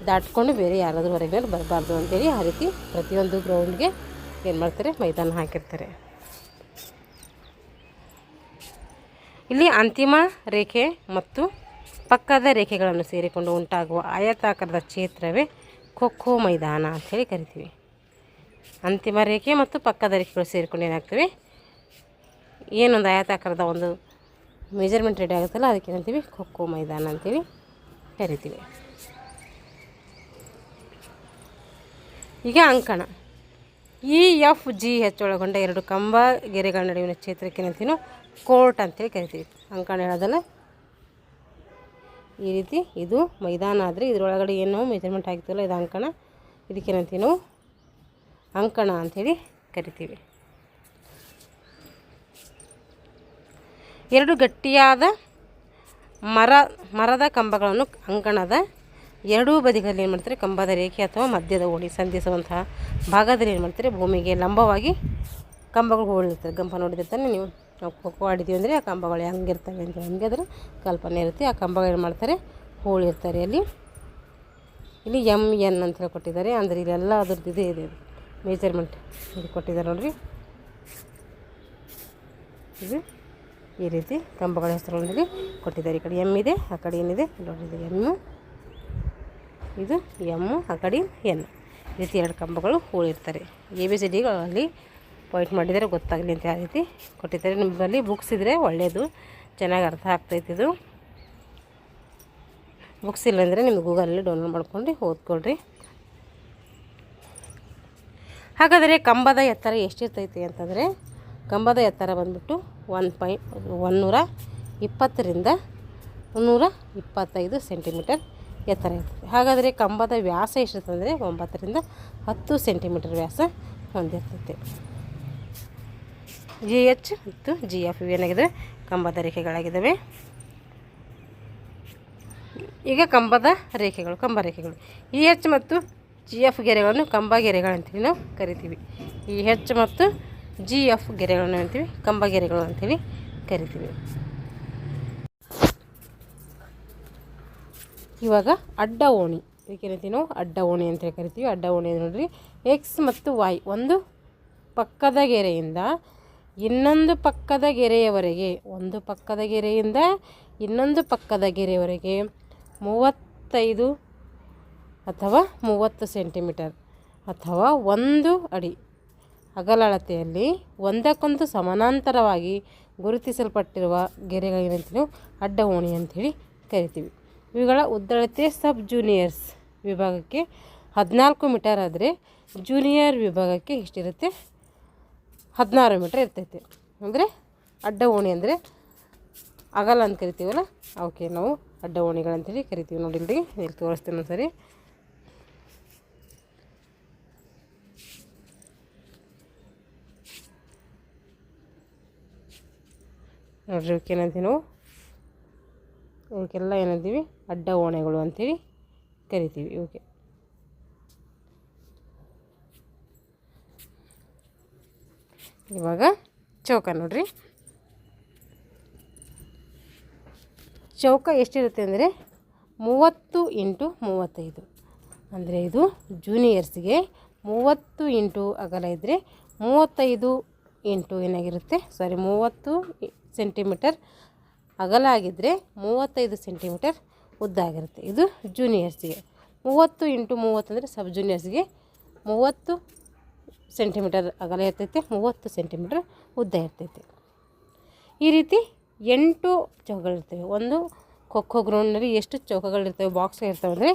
Speaker 1: ದಾಟ್ಕೊಂಡು ಬೇರೆ ಯಾರಾದರೂ ಹೊರಗೆ ಬರಬಾರ್ದು ಅಂತೇಳಿ ಆ ರೀತಿ ಪ್ರತಿಯೊಂದು ಗ್ರೌಂಡ್ಗೆ ಏನು ಮಾಡ್ತಾರೆ, ಮೈದಾನ ಹಾಕಿರ್ತಾರೆ. ಇಲ್ಲಿ ಅಂತಿಮ ರೇಖೆ ಮತ್ತು ಪಕ್ಕದ ರೇಖೆಗಳನ್ನು ಸೇರಿಕೊಂಡು ಉಂಟಾಗುವ ಆಯತಾಕಾರದ ಕ್ಷೇತ್ರವೇ ಖೋ ಮೈದಾನ ಅಂಥೇಳಿ ಕರಿತೀವಿ. ಅಂತಿಮ ರೇಖೆ ಮತ್ತು ಪಕ್ಕದ ರೇಖೆಗಳು ಸೇರಿಕೊಂಡು ಏನಾಗ್ತವೆ, ಏನೊಂದು ಆಯತಾಕಾರದ ಒಂದು ಮೆಜರ್ಮೆಂಟ್ ರೆಡಿ ಆಗುತ್ತಲ್ಲ ಅದಕ್ಕೆ ಏನಂತೀವಿ, ಖೋ ಮೈದಾನ ಅಂತೇಳಿ ಕರಿತೀವಿ. ಈಗ ಅಂಕಣ, EFGH ಒಳಗೊಂಡ 2 ಕಂಬ ಗೆರೆಗಳ ನಡುವಿನ ಕ್ಷೇತ್ರಕ್ಕೆ ಏನಂತೀವಿ ನಾವು ಕೋರ್ಟ್ ಅಂತೇಳಿ ಕರಿತೀವಿ. ಅಂಕಣ ಹೇಳೋದಲ್ಲ, ಈ ರೀತಿ ಇದು ಮೈದಾನ ಆದರೆ ಇದರೊಳಗಡೆ ಏನು ಮೆಜರ್ಮೆಂಟ್ ಆಗಿತ್ತಲ್ಲ ಇದು ಅಂಕಣ. ಇದಕ್ಕೇನಂತೀವಿ ನಾವು ಅಂಕಣ ಅಂಥೇಳಿ ಕರಿತೀವಿ. 2 ಗಟ್ಟಿಯಾದ ಮರದ ಕಂಬಗಳನ್ನು ಅಂಕಣದ ಎರಡೂ ಬದಿಗಳಲ್ಲಿ ಏನು ಮಾಡ್ತಾರೆ, ಕಂಬದ ರೇಖೆ ಅಥವಾ ಮಧ್ಯದ ಓಣಿ ಸಂಧಿಸುವಂತಹ ಭಾಗದಲ್ಲಿ ಏನು ಮಾಡ್ತಾರೆ, ಭೂಮಿಗೆ ಲಂಬವಾಗಿ ಕಂಬಗಳು ಹೋಳಿರ್ತವೆ. ಕಂಬ ನೋಡಿದಿರ್ತಾನೆ ನೀವು, ನಾವು ಖೋ ಆಡಿದ್ದೀವಿ ಅಂದರೆ ಆ ಕಂಬಗಳು ಹೆಂಗಿರ್ತವೆ ಅಂತ ನಮಗೆ ಅದರ ಕಲ್ಪನೆ ಇರುತ್ತೆ. ಆ ಕಂಬಗಳು ಏನು ಮಾಡ್ತಾರೆ, ಹೋಳಿರ್ತಾರೆ. ಇಲ್ಲಿ MN ಅಂತ ಕೊಟ್ಟಿದ್ದಾರೆ, ಅಂದರೆ ಇಲ್ಲೆಲ್ಲ ಅದ್ರದ್ದು ಇದೆ ಮೆಜರ್ಮೆಂಟ್ ಇದು ಕೊಟ್ಟಿದ್ದಾರೆ ನೋಡಿರಿ. ಇದು ಈ ರೀತಿ ಕಂಬಗಳ ಹೆಸರುಗಳಲ್ಲಿ ಕೊಟ್ಟಿದ್ದಾರೆ. ಈ ಕಡೆ M ಇದೆ, ಆ ಕಡೆ ಏನಿದೆ ನೋಡಿರಿ, ಇದು M, ಇದು M, ಆ ಕಡೆ N. ಈ ರೀತಿ 2 ಕಂಬಗಳು ಹೋಳಿರ್ತಾರೆ. ABCDಗಳಲ್ಲಿ ಪಾಯಿಂಟ್ ಮಾಡಿದರೆ ಗೊತ್ತಾಗಲಿ ಅಂತ ಆ ರೀತಿ ಕೊಟ್ಟಿದ್ದಾರೆ. ನಿಮ್ಮಲ್ಲಿ ಬುಕ್ಸ್ ಇದ್ದರೆ ಒಳ್ಳೆಯದು, ಚೆನ್ನಾಗಿ ಅರ್ಥ ಆಗ್ತೈತೆ. ಇದು ಬುಕ್ಸ್ ಇಲ್ಲಾಂದರೆ ನಿಮ್ಗೆ ಗೂಗಲಲ್ಲಿ ಡೌನ್ಲೋಡ್ ಮಾಡ್ಕೊಂಡು ಓದ್ಕೊಳ್ರಿ. ಹಾಗಾದರೆ ಕಂಬದ ಎತ್ತರ ಎಷ್ಟಿರ್ತೈತಿ ಅಂತಂದರೆ, ಕಂಬದ ಎತ್ತರ ಬಂದುಬಿಟ್ಟು 120 120ರಿಂದ 125 ಸೆಂಟಿಮೀಟರ್ ಎತ್ತರ ಇರ್ತದೆ. ಹಾಗಾದರೆ ಕಂಬದ ವ್ಯಾಸ ಎಷ್ಟಿರ್ತದೆ ಅಂದರೆ 9ರಿಂದ 10 ಸೆಂಟಿಮೀಟರ್ ವ್ಯಾಸ ಹೊಂದಿರ್ತೈತೆ. GH ಮತ್ತು GF ಏನಾಗಿದೆ ಕಂಬದ ರೇಖೆಗಳಾಗಿದ್ದಾವೆ. ಈಗ ಕಂಬ ರೇಖೆಗಳು EH ಮತ್ತು GF ಗೆರೆಗಳನ್ನು ಕಂಬ ಗೆರೆಗಳಂತೇಳಿ ನಾವು ಕರಿತೀವಿ. EH ಮತ್ತು GF ಗೆರೆಗಳನ್ನು ಅಂತೀವಿ ಕಂಬ ಗೆರೆಗಳು ಅಂತೇಳಿ ಕರಿತೀವಿ. ಇವಾಗ ಅಡ್ಡ ಓಣಿ ಇದಕ್ಕೇನಂತೀವಿ ನಾವು ಅಡ್ಡ ಓಣಿ ಅಂತೇಳಿ ಕರಿತೀವಿ. ಅಡ್ಡ ಓಣಿ ನೋಡಿರಿ, X ಮತ್ತು Y ಒಂದು ಪಕ್ಕದ ಗೆರೆಯಿಂದ ಇನ್ನೊಂದು ಪಕ್ಕದ ಗೆರೆಯವರೆಗೆ, ಒಂದು ಪಕ್ಕದ ಗೆರೆಯಿಂದ ಇನ್ನೊಂದು ಪಕ್ಕದ ಗೆರೆಯವರೆಗೆ 35 ಅಥವಾ 30 ಸೆಂಟಿಮೀಟರ್ ಅಥವಾ 1 ಅಡಿ ಅಗಲಳತೆಯಲ್ಲಿ ಒಂದಕ್ಕೊಂದು ಸಮಾನಾಂತರವಾಗಿ ಗುರುತಿಸಲ್ಪಟ್ಟಿರುವ ಗೆರೆಗಳೇನಂತ ನಾವು ಅಡ್ಡ ಓಣಿ ಅಂಥೇಳಿ ಕರಿತೀವಿ. ಇವುಗಳ ಉದ್ದಳತೆ ಸಬ್ ಜೂನಿಯರ್ಸ್ ವಿಭಾಗಕ್ಕೆ 14 ಮೀಟರ್ ಆದರೆ ಜೂನಿಯರ್ ವಿಭಾಗಕ್ಕೆ ಎಷ್ಟಿರುತ್ತೆ 16 ಮೀಟರ್ ಇರ್ತೈತೆ. ಅಂದರೆ ಅಡ್ಡ ಓಣಿ ಅಂದರೆ ಅಗಲ ಅಂತ ಕರಿತೀವಲ್ಲ ಅವಕ್ಕೆ ನಾವು ಅಡ್ಡ ಓಣಿಗಳಂತೇಳಿ ಕರಿತೀವಿ. ನೋಡಿ ಇಲ್ಲಿ ತೋರಿಸ್ತೀನಿ ಒಂದ್ಸರಿ. ನೋಡ್ರಿ ಇವಕ್ಕೆ ಏನಂತೀವಿ ನಾವು, ಇವಕ್ಕೆಲ್ಲ ಏನಂತೀವಿ ಅಡ್ಡ ಓಣೆಗಳು ಅಂಥೇಳಿ ಕರಿತೀವಿ. ಇವಕ್ಕೆ ಇವಾಗ ಚೌಕ ನೋಡ್ರಿ, ಚೌಕ ಎಷ್ಟಿರುತ್ತೆ ಅಂದರೆ 30 × 35. ಅಂದರೆ ಇದು ಜೂನಿಯರ್ಸ್ಗೆ 30 ಇಂಟು ಅಗಲ ಇದ್ದರೆ 35 ಇಂಟು ಏನಾಗಿರುತ್ತೆ 30 ಸೆಂಟಿಮೀಟರ್ ಅಗಲ ಆಗಿದ್ದರೆ 35 ಸೆಂಟಿಮೀಟರ್ ಉದ್ದ ಆಗಿರುತ್ತೆ. ಇದು ಜೂನಿಯರ್ಸ್ಗೆ. 30 × 30 ಅಂದರೆ ಸಬ್ ಜೂನಿಯರ್ಸ್ಗೆ 30 ಸೆಂಟಿಮೀಟರ್ ಅಗಲ ಇರ್ತೈತೆ, 30 ಸೆಂಟಿಮೀಟರ್ ಉದ್ದ ಇರ್ತೈತೆ. ಈ ರೀತಿ 8 ಚೌಕಗಳಿರ್ತವೆ. ಒಂದು ಖೋಖೋ ಗ್ರೌಂಡ್ನಲ್ಲಿ ಎಷ್ಟು ಚೌಕಗಳಿರ್ತವೆ, ಬಾಕ್ಸ್ ಇರ್ತವೆ ಅಂದರೆ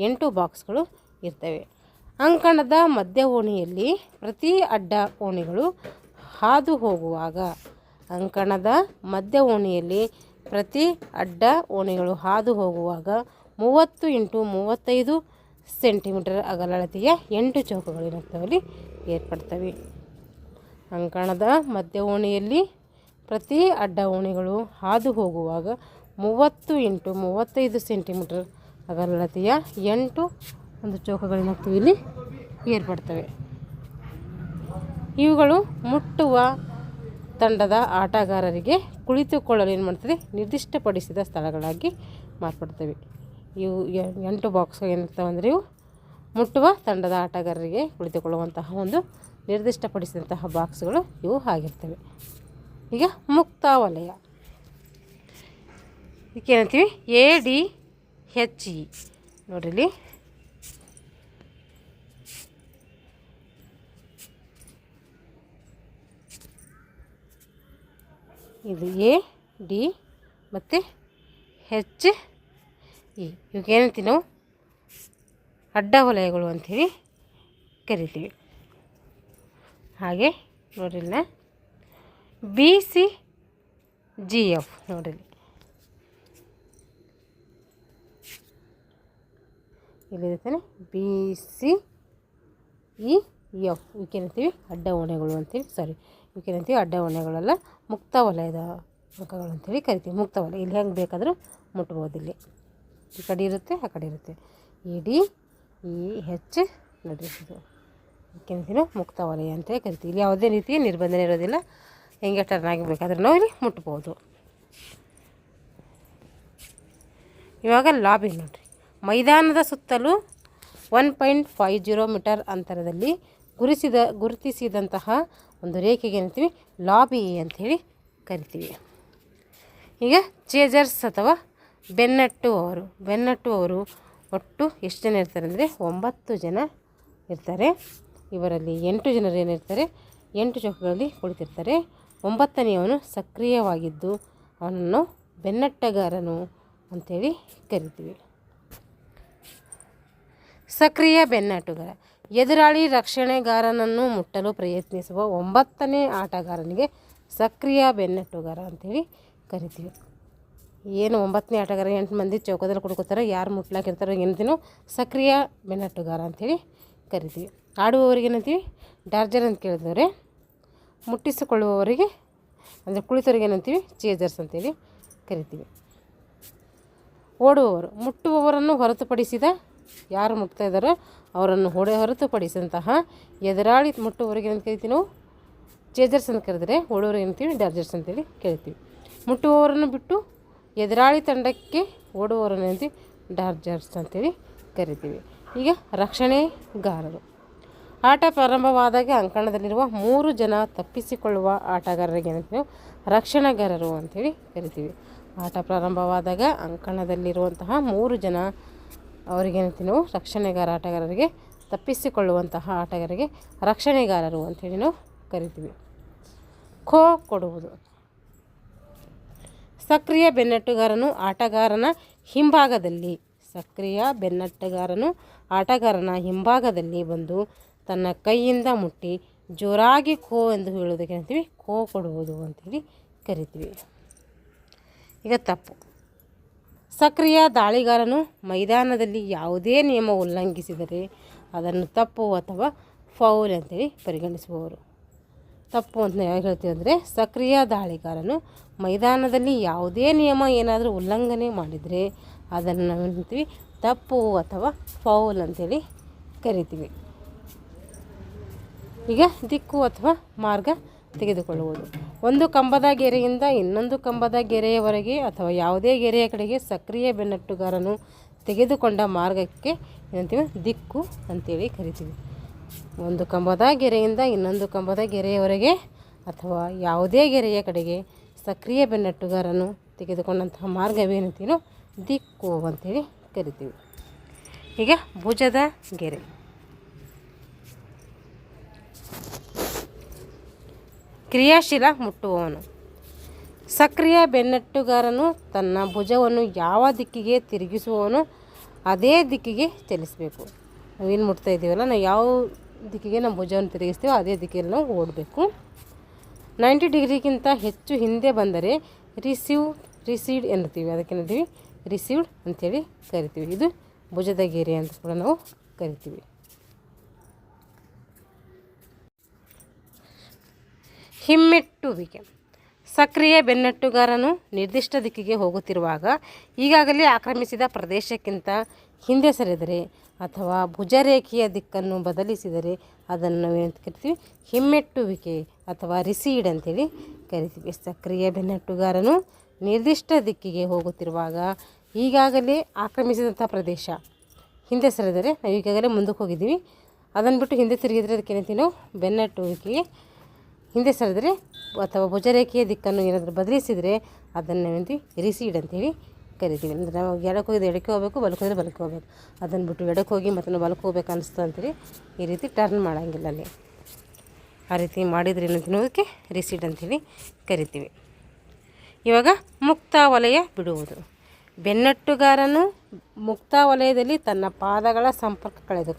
Speaker 1: 8 ಬಾಕ್ಸ್ಗಳು ಇರ್ತವೆ. ಅಂಕಣದ ಮಧ್ಯ ಓಣಿಯಲ್ಲಿ ಪ್ರತಿ ಅಡ್ಡ ಓಣಿಗಳು ಹಾದು ಹೋಗುವಾಗ, ಅಂಕಣದ ಮಧ್ಯ ಓಣಿಯಲ್ಲಿ ಪ್ರತಿ ಅಡ್ಡ ಓಣಿಗಳು ಹಾದು ಹೋಗುವಾಗ 30 × 35 ಸೆಂಟಿಮೀಟರ್ ಅಗಲಳತೆಯ 8 ಚೌಕಗಳಿರುತ್ತವಲ್ಲಿ ಏರ್ಪಡ್ತವೆ. ಅಂಕಣದ ಮಧ್ಯ ಓಣಿಯಲ್ಲಿ ಪ್ರತಿ ಅಡ್ಡ ಓಣಿಗಳು ಹಾದು ಹೋಗುವಾಗ 30 × 35 ಸೆಂಟಿಮೀಟರ್ ಅಗಲಳತೆಯ 8 ಒಂದು ಚೌಕಗಳೇನಾಗ್ತವೆ ಇಲ್ಲಿ ಏರ್ಪಡ್ತವೆ. ಇವುಗಳು ಮುಟ್ಟುವ ತಂಡದ ಆಟಗಾರರಿಗೆ ಕುಳಿತುಕೊಳ್ಳಲು ಏನು ಮಾಡ್ತದೆ ನಿರ್ದಿಷ್ಟಪಡಿಸಿದ ಸ್ಥಳಗಳಾಗಿ ಮಾರ್ಪಡ್ತವೆ. ಇವು 8 ಬಾಕ್ಸ್ಗಳು ಏನಿರ್ತವೆ ಅಂದರೆ ಇವು ಮುಟ್ಟುವ ತಂಡದ ಆಟಗಾರರಿಗೆ ಕುಳಿತುಕೊಳ್ಳುವಂತಹ ಒಂದು ನಿರ್ದಿಷ್ಟಪಡಿಸಿದಂತಹ ಬಾಕ್ಸ್ಗಳು ಇವು ಆಗಿರ್ತವೆ. ಈಗ ಮುಕ್ತ ವಲಯ ಇದಕ್ಕೇನಂತೀವಿ ADHE. ನೋಡ್ರಿ ಇದು AD ಮತ್ತು HE. ಇವಕ್ಕೇನಂತೀವಿ ನಾವು ಅಡ್ಡ ವಲಯಗಳು ಅಂಥೇಳಿ ಕರಿತೀವಿ. ಹಾಗೆ ನೋಡ್ರಿಲ್ಲ BCGF ನೋಡ್ರಿ ಇಲ್ಲಿರ್ತಾನೆ BCEF. ಇವಕ್ಕೇನಂತೀವಿ ಅಡ್ಡ ಓಣೆಗಳು ಅಂತೀವಿ. ಇವಕ್ಕೇನಂತೀವಿ ಅಡ್ಡ ಓಣೆಗಳೆಲ್ಲ ಮುಕ್ತ ವಲಯದ ಅಂಕಗಳು ಅಂಥೇಳಿ ಕರಿತೀವಿ. ಮುಕ್ತ ವಲಯ ಇಲ್ಲಿ ಹೆಂಗೆ ಬೇಕಾದರೂ ಮುಟ್ಬೋದು. ಇಲ್ಲಿ ಈ ಕಡೆ ಇರುತ್ತೆ ಆ ಕಡೆ ಇರುತ್ತೆ. ADEH ನೋಡ್ರಿ ಇದು ಇದಕ್ಕೇನಂತೀವಿ ಮುಕ್ತ ವಲಯ ಅಂತೇಳಿ ಕರಿತೀವಿ. ಇಲ್ಲಿ ಯಾವುದೇ ರೀತಿಯ ನಿರ್ಬಂಧನೆ ಇರೋದಿಲ್ಲ, ಹೆಂಗೆ ಟರ್ನ್ ಆಗಬೇಕಾದ್ರೆ ನಾವು ಇಲ್ಲಿ ಮುಟ್ಬೋದು. ಇವಾಗ ಲಾಬಿ ನೋಡ್ರಿ, ಮೈದಾನದ ಸುತ್ತಲೂ 1.50 ಮೀಟರ್ ಅಂತರದಲ್ಲಿ ಗುರುತಿಸಿದಂತಹ ಒಂದು ರೇಖೆಗೆ ಏನಂತೀವಿ ಲಾಬಿ ಅಂಥೇಳಿ ಕರಿತೀವಿ. ಈಗ ಚೇಜರ್ಸ್ ಅಥವಾ ಬೆನ್ನಟ್ಟುವವರು ಒಟ್ಟು ಎಷ್ಟು ಜನ ಇರ್ತಾರೆ ಅಂದರೆ 9 ಜನ ಇರ್ತಾರೆ. ಇವರಲ್ಲಿ 8 ಜನರು ಏನಿರ್ತಾರೆ 8 ಚೌಕಗಳಲ್ಲಿ ಕುಳಿತಿರ್ತಾರೆ. 9ನೇಯವನು ಸಕ್ರಿಯವಾಗಿದ್ದು ಅವನನ್ನು ಬೆನ್ನಟ್ಟಗಾರನು ಅಂಥೇಳಿ ಕರಿತೀವಿ. ಸಕ್ರಿಯ ಬೆನ್ನಟ್ಟುಗಾರ ಎದುರಾಳಿ ರಕ್ಷಣೆಗಾರನನ್ನು ಮುಟ್ಟಲು ಪ್ರಯತ್ನಿಸುವ 9ನೇ ಆಟಗಾರನಿಗೆ ಸಕ್ರಿಯ ಬೆನ್ನಟ್ಟುಗಾರ ಅಂಥೇಳಿ ಕರಿತೀವಿ. ಏನು 9ನೇ ಆಟಗಾರ 8 ಮಂದಿ ಚೌಕದಲ್ಲಿ ಕುಡ್ಕೋತಾರೆ, ಯಾರು ಮುಟ್ಲಾಕಿರ್ತಾರೋ ಏನಂತೀವಿ ಸಕ್ರಿಯ ಬೆನ್ನಟ್ಟುಗಾರ ಅಂಥೇಳಿ ಕರಿತೀವಿ. ಆಡುವವರಿಗೆ ಏನಂತೀವಿ ಡಾರ್ಜರ್ ಅಂತ ಕೇಳಿದವ್ರೆ. ಮುಟ್ಟಿಸಿಕೊಳ್ಳುವವರಿಗೆ ಅಂದರೆ ಕುಳಿತವರಿಗೆ ಏನಂತೀವಿ ಚೇಜರ್ಸ್ ಅಂತೇಳಿ ಕರಿತೀವಿ. ಓಡುವವರು ಮುಟ್ಟುವವರನ್ನು ಹೊರತುಪಡಿಸಿದ ಯಾರು ಮುಟ್ತಾ ಇದ್ದಾರೋ ಅವರನ್ನು ಹೊರತುಪಡಿಸಿದಂತಹ ಎದುರಾಳಿ ಮುಟ್ಟುವವರಿಗೆ ಏನಂತ ಕರಿತೀವಿ ನಾವು ಚೇಜರ್ಸ್ ಅಂತ ಕರೆದರೆ, ಓಡುವವರಿಗೆ ಏನಂತೀವಿ ಡಾರ್ಜರ್ಸ್ ಅಂತೇಳಿ ಕೇಳ್ತೀವಿ. ಮುಟ್ಟುವವರನ್ನು ಬಿಟ್ಟು ಎದುರಾಳಿ ತಂಡಕ್ಕೆ ಓಡುವವರನ್ನು ಏನಂತೀವಿ ಡಾರ್ಜರ್ಸ್ ಅಂತೇಳಿ ಕರಿತೀವಿ. ಈಗ ರಕ್ಷಣೆಗಾರರು ಆಟ ಪ್ರಾರಂಭವಾದಾಗ ಅಂಕಣದಲ್ಲಿರುವ 3 ಜನ ತಪ್ಪಿಸಿಕೊಳ್ಳುವ ಆಟಗಾರರಿಗೆ ಏನಂತೀವಿ ರಕ್ಷಣೆಗಾರರು ಅಂಥೇಳಿ ಕರಿತೀವಿ. ಆಟ ಪ್ರಾರಂಭವಾದಾಗ ಅಂಕಣದಲ್ಲಿರುವಂತಹ 3 ಜನ ಅವರಿಗೇನಂತೀವಿ ನಾವು ರಕ್ಷಣೆಗಾರ, ಆಟಗಾರರಿಗೆ ತಪ್ಪಿಸಿಕೊಳ್ಳುವಂತಹ ಆಟಗಾರರಿಗೆ ರಕ್ಷಣೆಗಾರರು ಅಂಥೇಳಿ ನಾವು ಕರಿತೀವಿ. ಖೋ ಕೊಡುವುದು ಸಕ್ರಿಯ ಬೆನ್ನಟ್ಟುಗಾರನು ಆಟಗಾರನ ಹಿಂಭಾಗದಲ್ಲಿ ಬಂದು ತನ್ನ ಕೈಯಿಂದ ಮುಟ್ಟಿ ಜೋರಾಗಿ ಖೋ ಎಂದು ಹೇಳೋದಕ್ಕೆ ಅಂತೀವಿ ಖೋ ಕೊಡುವುದು ಅಂಥೇಳಿ ಕರಿತೀವಿ. ಈಗ ತಪ್ಪು. ಸಕ್ರಿಯ ದಾಳಿಗಾರನು ಮೈದಾನದಲ್ಲಿ ಯಾವುದೇ ನಿಯಮ ಉಲ್ಲಂಘಿಸಿದರೆ ಅದನ್ನು ತಪ್ಪು ಅಥವಾ ಫೌಲ್ ಅಂತೇಳಿ ಪರಿಗಣಿಸುವವರು. ತಪ್ಪು ಅಂತ ಯಾವಾಗ ಹೇಳ್ತೀವಿ ಅಂದರೆ ಸಕ್ರಿಯ ದಾಳಿಗಾರನು ಮೈದಾನದಲ್ಲಿ ಯಾವುದೇ ನಿಯಮ ಏನಾದರೂ ಉಲ್ಲಂಘನೆ ಮಾಡಿದರೆ ಅದನ್ನು ನಾವು ಹೇಳ್ತೀವಿ ತಪ್ಪು ಅಥವಾ ಫೌಲ್ ಅಂತೇಳಿ ಕರಿತೀವಿ. ಈಗ ದಿಕ್ಕು ಅಥವಾ ಮಾರ್ಗ ತೆಗೆದುಕೊಳ್ಳುವುದು ಒಂದು ಕಂಬದ ಗೆರೆಯಿಂದ ಇನ್ನೊಂದು ಕಂಬದ ಗೆರೆಯವರೆಗೆ ಅಥವಾ ಯಾವುದೇ ಗೆರೆಯ ಕಡೆಗೆ ಸಕ್ರಿಯ ಬೆನ್ನಟ್ಟುಗಾರನು ತೆಗೆದುಕೊಂಡ ಮಾರ್ಗಕ್ಕೆ ಏನಂತೀವಿ ದಿಕ್ಕು ಅಂತೇಳಿ ಕರಿತೀವಿ. ಒಂದು ಕಂಬದ ಗೆರೆಯಿಂದ ಇನ್ನೊಂದು ಕಂಬದ ಗೆರೆಯವರೆಗೆ ಅಥವಾ ಯಾವುದೇ ಗೆರೆಯ ಕಡೆಗೆ ಸಕ್ರಿಯ ಬೆನ್ನಟ್ಟುಗಾರನು ತೆಗೆದುಕೊಂಡಂತಹ ಮಾರ್ಗವೇನಂತೀವಿ ದಿಕ್ಕು ಅಂತೇಳಿ ಕರಿತೀವಿ. ಈಗ ಭುಜದ ಗೆರೆ ಕ್ರಿಯಾಶೀಲ ಮುಟ್ಟುವವನು ಸಕ್ರಿಯ ಬೆನ್ನಟ್ಟುಗಾರನು ತನ್ನ ಭುಜವನ್ನು ಯಾವ ದಿಕ್ಕಿಗೆ ತಿರುಗಿಸುವವನು ಅದೇ ದಿಕ್ಕಿಗೆ ಚಲಿಸಬೇಕು. ನಾವೇನು ಮುಟ್ತಾ ಇದ್ದೀವಲ್ಲ, ನಾವು ಯಾವ ದಿಕ್ಕಿಗೆ ನಮ್ಮ ಭುಜವನ್ನು ತಿರುಗಿಸ್ತೀವೋ ಅದೇ ದಿಕ್ಕಿಗೆ ನಾವು ಓಡಬೇಕು. 90 ಡಿಗ್ರಿಗಿಂತ ಹೆಚ್ಚು ಹಿಂದೆ ಬಂದರೆ ರಿಸೀಡ್ ಎನ್ನುತ್ತೀವಿ, ಅದಕ್ಕೆ ಏನಂತೀವಿ ರಿಸೀವ್ಡ್ ಅಂಥೇಳಿ ಕರಿತೀವಿ. ಇದು ಭುಜದ ಗೆರೆ ಅಂತ ಕೂಡ ನಾವು ಕರಿತೀವಿ. ಹಿಮ್ಮೆಟ್ಟುವಿಕೆ ಸಕ್ರಿಯ ಬೆನ್ನಟ್ಟುಗಾರನು ನಿರ್ದಿಷ್ಟ ದಿಕ್ಕಿಗೆ ಹೋಗುತ್ತಿರುವಾಗ ಈಗಾಗಲೇ ಆಕ್ರಮಿಸಿದ ಪ್ರದೇಶಕ್ಕಿಂತ ಹಿಂದೆ ಸರಿದರೆ ಅಥವಾ ಭುಜರೇಖೆಯ ದಿಕ್ಕನ್ನು ಬದಲಿಸಿದರೆ ಅದನ್ನು ನಾವೇನಂತ ಕರಿತೀವಿ ಹಿಮ್ಮೆಟ್ಟುವಿಕೆ ಅಥವಾ ರಿಸೀಡ್ ಅಂತೇಳಿ ಕರಿತೀವಿ. ಸಕ್ರಿಯ ಬೆನ್ನಟ್ಟುಗಾರನು ನಿರ್ದಿಷ್ಟ ದಿಕ್ಕಿಗೆ ಹೋಗುತ್ತಿರುವಾಗ ಈಗಾಗಲೇ ಆಕ್ರಮಿಸಿದಂಥ ಪ್ರದೇಶ ಹಿಂದೆ ಸರಿದರೆ, ನಾವು ಈಗಾಗಲೇ ಮುಂದಕ್ಕೆ ಹೋಗಿದ್ದೀವಿ, ಅದನ್ನು ಬಿಟ್ಟು ಹಿಂದೆ ತಿರುಗಿದರೆ ಅದಕ್ಕೆ ಏನಂತೀವಿ ನಾವು ಬೆನ್ನಟ್ಟುವಿಕೆಗೆ ಹಿಂದೆ ಸರಿದರೆ ಅಥವಾ ಭುಜರೇಖೆಯ ದಿಕ್ಕನ್ನು ಏನಾದರೂ ಬದಲಿಸಿದರೆ ಅದನ್ನು ನಾವೇಂತೀವಿ ರಿಸೀಡ್ ಅಂತೇಳಿ ಕರಿತೀವಿ. ಅಂದರೆ ನಾವು ಎಡಕ್ಕೆ ಹೋಗಿದ್ದು ಎಡಕ್ಕೆ ಹೋಗಬೇಕು, ಬಲಕ್ಕೆ ಹೋದರೆ ಬಲಕ್ಕೆ ಹೋಗಬೇಕು, ಅದನ್ನು ಬಿಟ್ಟು ಎಡಕ್ಕೆ ಹೋಗಿ ಮತ್ತು ನಾವು ಬಲಕ್ಕೆ ಹೋಗ್ಬೇಕು ಅನಿಸ್ತು ಅಂತೇಳಿ ಈ ರೀತಿ ಟರ್ನ್ ಮಾಡೋಂಗಿಲ್ಲ ಅಲ್ಲಿ. ಆ ರೀತಿ ಮಾಡಿದರೆ ಏನಂತೀವಿ ಅದಕ್ಕೆ ರಿಸೀಡ್ ಅಂತೇಳಿ ಕರಿತೀವಿ. ಇವಾಗ ಮುಕ್ತ ವಲಯ ಬಿಡುವುದು ಬೆನ್ನಟ್ಟುಗಾರನು ಮುಕ್ತ ವಲಯದಲ್ಲಿ ತನ್ನ ಪಾದಗಳ ಸಂಪರ್ಕ ಕಳೆದುಕೊಂಡು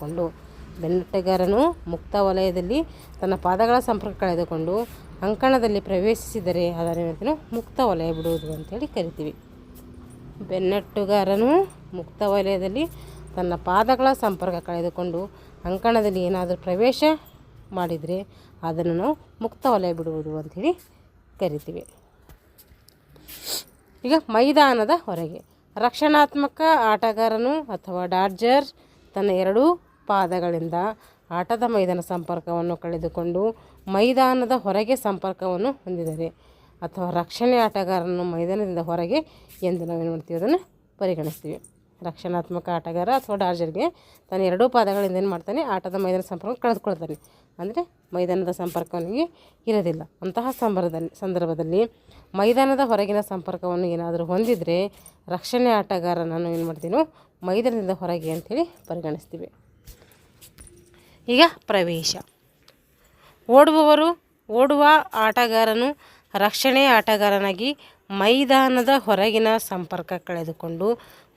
Speaker 1: ಅಂಕಣದಲ್ಲಿ ಪ್ರವೇಶಿಸಿದರೆ ಅದನ್ನು ಮುಕ್ತ ವಲಯ ಬಿಡುವುದು ಅಂತೇಳಿ ಕರಿತೀವಿ. ಬೆನ್ನಟ್ಟುಗಾರನು ಮುಕ್ತ ವಲಯದಲ್ಲಿ ತನ್ನ ಪಾದಗಳ ಸಂಪರ್ಕ ಕಳೆದುಕೊಂಡು ಅಂಕಣದಲ್ಲಿ ಏನಾದರೂ ಪ್ರವೇಶ ಮಾಡಿದರೆ ಅದನ್ನು ನಾವು ಮುಕ್ತ ವಲಯ ಬಿಡುವುದು ಅಂಥೇಳಿ ಕರಿತೀವಿ. ಈಗ ಮೈದಾನದ ಹೊರಗೆ ರಕ್ಷಣಾತ್ಮಕ ಆಟಗಾರನು ಅಥವಾ ಡಾರ್ಜರ್ ತನ್ನ ಎರಡೂ ಪಾದಗಳಿಂದ ಆಟದ ಮೈದಾನ ಸಂಪರ್ಕವನ್ನು ಕಳೆದುಕೊಂಡು ಮೈದಾನದ ಹೊರಗೆ ಸಂಪರ್ಕವನ್ನು ಹೊಂದಿದರೆ ಅಥವಾ ರಕ್ಷಣೆ ಆಟಗಾರನು ಮೈದಾನದಿಂದ ಹೊರಗೆ ಎಂದು ನಾವೇನು ಮಾಡ್ತೀವಿ ಅದನ್ನು ಪರಿಗಣಿಸ್ತೀವಿ. ರಕ್ಷಣಾತ್ಮಕ ಆಟಗಾರ ಅಥವಾ ಡಾರ್ಜರ್ಗೆ ತನ್ನ ಎರಡೂ ಪಾದಗಳಿಂದ ಏನು ಮಾಡ್ತಾನೆ ಆಟದ ಮೈದಾನ ಸಂಪರ್ಕ ಕಳೆದುಕೊಳ್ತಾನೆ, ಅಂದರೆ ಮೈದಾನದ ಸಂಪರ್ಕವನಿಗೆ ಇರೋದಿಲ್ಲ. ಅಂತಹ ಸಂದರ್ಭದಲ್ಲಿ ಮೈದಾನದ ಹೊರಗಿನ ಸಂಪರ್ಕವನ್ನು ಏನಾದರೂ ಹೊಂದಿದರೆ ರಕ್ಷಣೆ ಆಟಗಾರನನ್ನು ಏನು ಮಾಡ್ತೀವಿ ಮೈದಾನದಿಂದ ಹೊರಗೆ ಅಂಥೇಳಿ ಪರಿಗಣಿಸ್ತೀವಿ. ಈಗ ಪ್ರವೇಶ ಓಡುವ ಆಟಗಾರನು ರಕ್ಷಣೆ ಆಟಗಾರನಾಗಿ ಮೈದಾನದ ಹೊರಗಿನ ಸಂಪರ್ಕ ಕಳೆದುಕೊಂಡು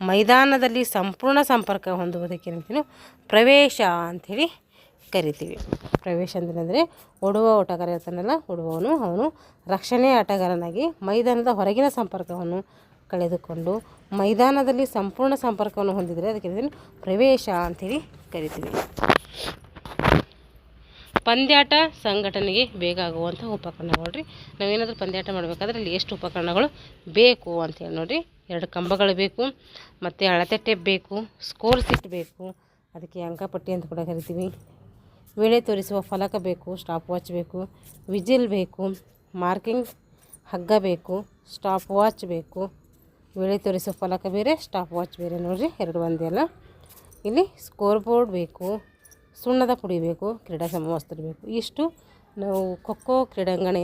Speaker 1: ಮೈದಾನದಲ್ಲಿ ಸಂಪೂರ್ಣ ಸಂಪರ್ಕ ಹೊಂದುವುದಕ್ಕೆ ಏನಂತೀವಿ ಪ್ರವೇಶ ಅಂಥೇಳಿ ಕರಿತೀವಿ. ಪ್ರವೇಶ ಅಂದರೆ ಓಡುವ ಆಟಗಾರ ಇರ್ತಾನಲ್ಲ, ಅವನು ರಕ್ಷಣೆ ಆಟಗಾರನಾಗಿ ಮೈದಾನದ ಹೊರಗಿನ ಸಂಪರ್ಕವನ್ನು ಕಳೆದುಕೊಂಡು ಮೈದಾನದಲ್ಲಿ ಸಂಪೂರ್ಣ ಸಂಪರ್ಕವನ್ನು ಹೊಂದಿದರೆ ಅದಕ್ಕೆ ಇದನ್ನು ಪ್ರವೇಶ ಅಂಥೇಳಿ ಕರಿತೀವಿ. ಪಂದ್ಯಾಟ ಸಂಘಟನೆಗೆ ಬೇಕಾಗುವಂಥ ಉಪಕರಣಗಳು ನೋಡಿರಿ. ನಾವೇನಾದರೂ ಪಂದ್ಯಾಟ ಮಾಡಬೇಕಾದ್ರೆ ಅಲ್ಲಿ ಎಷ್ಟು ಉಪಕರಣಗಳು ಬೇಕು ಅಂತೇಳಿ ನೋಡಿರಿ. 2 ಕಂಬಗಳು ಬೇಕು, ಮತ್ತು ಅಳತೆ ಟೇಪ್ ಬೇಕು, ಸ್ಕೋರ್ ಶೀಟ್ ಬೇಕು, ಅದಕ್ಕೆ ಅಂಕಪಟ್ಟಿ ಅಂತ ಕೂಡ ಕರಿತೀವಿ. ವೇಳೆ ತೋರಿಸುವ ಫಲಕ ಬೇಕು, ಸ್ಟಾಪ್ ವಾಚ್ ಬೇಕು, ವಿಜಿಲ್ ಬೇಕು, ಮಾರ್ಕಿಂಗ್ ಹಗ್ಗ ಬೇಕು, ಸ್ಟಾಪ್ ವಾಚ್ ಬೇಕು. ವೇಳೆ ತೋರಿಸುವ ಫಲಕ ಬೇರೆ, ಸ್ಟಾಪ್ ವಾಚ್ ಬೇರೆ ನೋಡಿರಿ, 2 ಒಂದೇ ಅಲ್ಲ. ಇಲ್ಲಿ ಸ್ಕೋರ್ ಬೋರ್ಡ್ ಬೇಕು, ಸುಣ್ಣದ ಪುಡಿ ಬೇಕು, ಕ್ರೀಡಾ ಸಮವಸ್ತ್ರ ಬೇಕು. ಇಷ್ಟು ನಾವು ಖೋಖೋ ಕ್ರೀಡಾಂಗಣ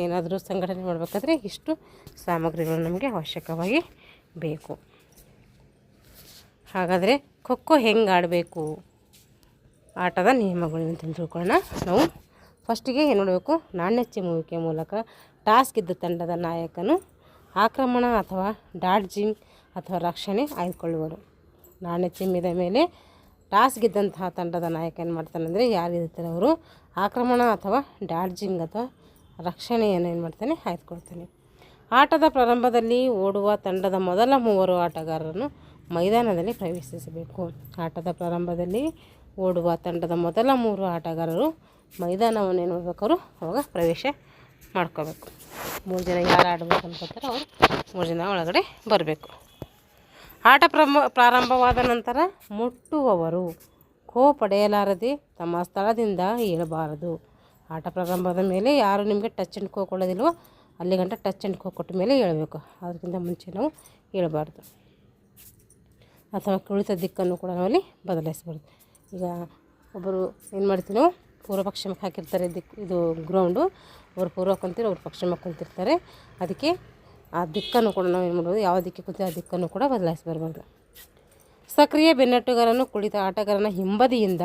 Speaker 1: ಏನಾದರೂ ಸಂಘಟನೆ ಮಾಡಬೇಕಾದ್ರೆ ಇಷ್ಟು ಸಾಮಗ್ರಿಗಳು ನಮಗೆ ಅವಶ್ಯಕವಾಗಿ ಬೇಕು. ಹಾಗಾದರೆ ಖೋಖೋ ಹೆಂಗೆ ಆಡಬೇಕು, ಆಟದ ನಿಯಮಗಳು ಅಂತ ತಿಳ್ಕೊಳ್ಳೋಣ. ನಾವು ಫಸ್ಟಿಗೆ ಏನು ಮಾಡಬೇಕು, ನಾಣ್ಯ ಚಿಮ್ಮುವಿಕೆ ಮೂಲಕ ಟಾಸ್ ಗೆದ್ದ ತಂಡದ ನಾಯಕನು ಆಕ್ರಮಣ ಅಥವಾ ಡಾಡ್ಜಿಂಗ್ ಅಥವಾ ರಕ್ಷಣೆ ಆಯ್ದುಕೊಳ್ಳುವರು. ನಾಣ್ಯ ಚಿಮ್ಮಿದ ಮೇಲೆ ಟಾಸ್ ಗೆದ್ದಂತಹ ತಂಡದ ನಾಯಕ ಏನು ಮಾಡ್ತಾನೆ ಅಂದರೆ, ಯಾರು ಇರ್ತಾರೆ ಅವರು ಆಕ್ರಮಣ ಅಥವಾ ಡಾಡ್ಜಿಂಗ್ ಅಥವಾ ರಕ್ಷಣೆಯನ್ನು ಏನು ಮಾಡ್ತಾನೆ, ಆಯ್ದುಕೊಳ್ತಾನೆ. ಆಟದ ಪ್ರಾರಂಭದಲ್ಲಿ ಓಡುವ ತಂಡದ ಮೊದಲ 3 ಆಟಗಾರರನ್ನು ಮೈದಾನದಲ್ಲಿ ಪ್ರವೇಶಿಸಬೇಕು. ಆಟದ ಪ್ರಾರಂಭದಲ್ಲಿ ಓಡುವ ತಂಡದ ಮೊದಲ 3 ಆಟಗಾರರು ಮೈದಾನವನ್ನು ಏನು ಮಾಡಬೇಕು, ಅವಾಗ ಪ್ರವೇಶ ಮಾಡ್ಕೋಬೇಕು. 3 ಜನ ಯಾರು ಆಡಬೇಕು ಅನ್ಕೋತಾರೆ ಅವರು 3 ಜನ ಒಳಗಡೆ ಬರಬೇಕು. ಆಟ ಪ್ರಾರಂಭವಾದ ನಂತರ ಮುಟ್ಟುವವರು ಖೋ ಪಡೆಯಲಾರದೆ ತಮ್ಮ ಸ್ಥಳದಿಂದ ಏಳಬಾರದು. ಆಟ ಪ್ರಾರಂಭದ ಮೇಲೆ ಯಾರು ನಿಮಗೆ ಟಚ್ ಆ್ಯಂಡ್ ಖೋ ಕೊಡೋದಿಲ್ವೋ ಅಲ್ಲಿ ಗಂಟ ಟಚ್ ಆ್ಯಂಡ್ ಖೋ ಕೊಟ್ಟ ಮೇಲೆ ಏಳಬೇಕು. ಅದಕ್ಕಿಂತ ಮುಂಚೆ ನಾವು ಏಳಬಾರ್ದು. ಅಥವಾ ಕುಳಿತ ದಿಕ್ಕನ್ನು ಕೂಡ ನಾವಲ್ಲಿ ಬದಲಾಯಿಸಬಾರ್ದು. ಈಗ ಒಬ್ಬರು ಏನು ಮಾಡ್ತೀವಿ, ನಾವು ಪೂರ್ವ ಪಶ್ಚಿಮಕ್ಕೆ ಹಾಕಿರ್ತಾರೆ ಇದು ಗ್ರೌಂಡು, ಅವ್ರು ಪೂರ್ವಕ್ಕೆ ಕುಂತಿರು, ಅವ್ರು ಪಶ್ಚಿಮಕ್ಕೆ ಕುಂತಿರ್ತಾರೆ. ಅದಕ್ಕೆ ಆ ದಿಕ್ಕನ್ನು ಕೂಡ ನಾವು ಏನು ಮಾಡ್ಬೋದು, ಯಾವ ದಿಕ್ಕಿಗೆ ಕುಂತೀವಿ ಆ ದಿಕ್ಕನ್ನು ಕೂಡ ಬದಲಾಯಿಸಬಾರ್ದು. ಸಕ್ರಿಯ ಬೆನ್ನಟ್ಟುಗಾರನು ಕುಳಿತ ಆಟಗಾರನ ಹಿಂಬದಿಯಿಂದ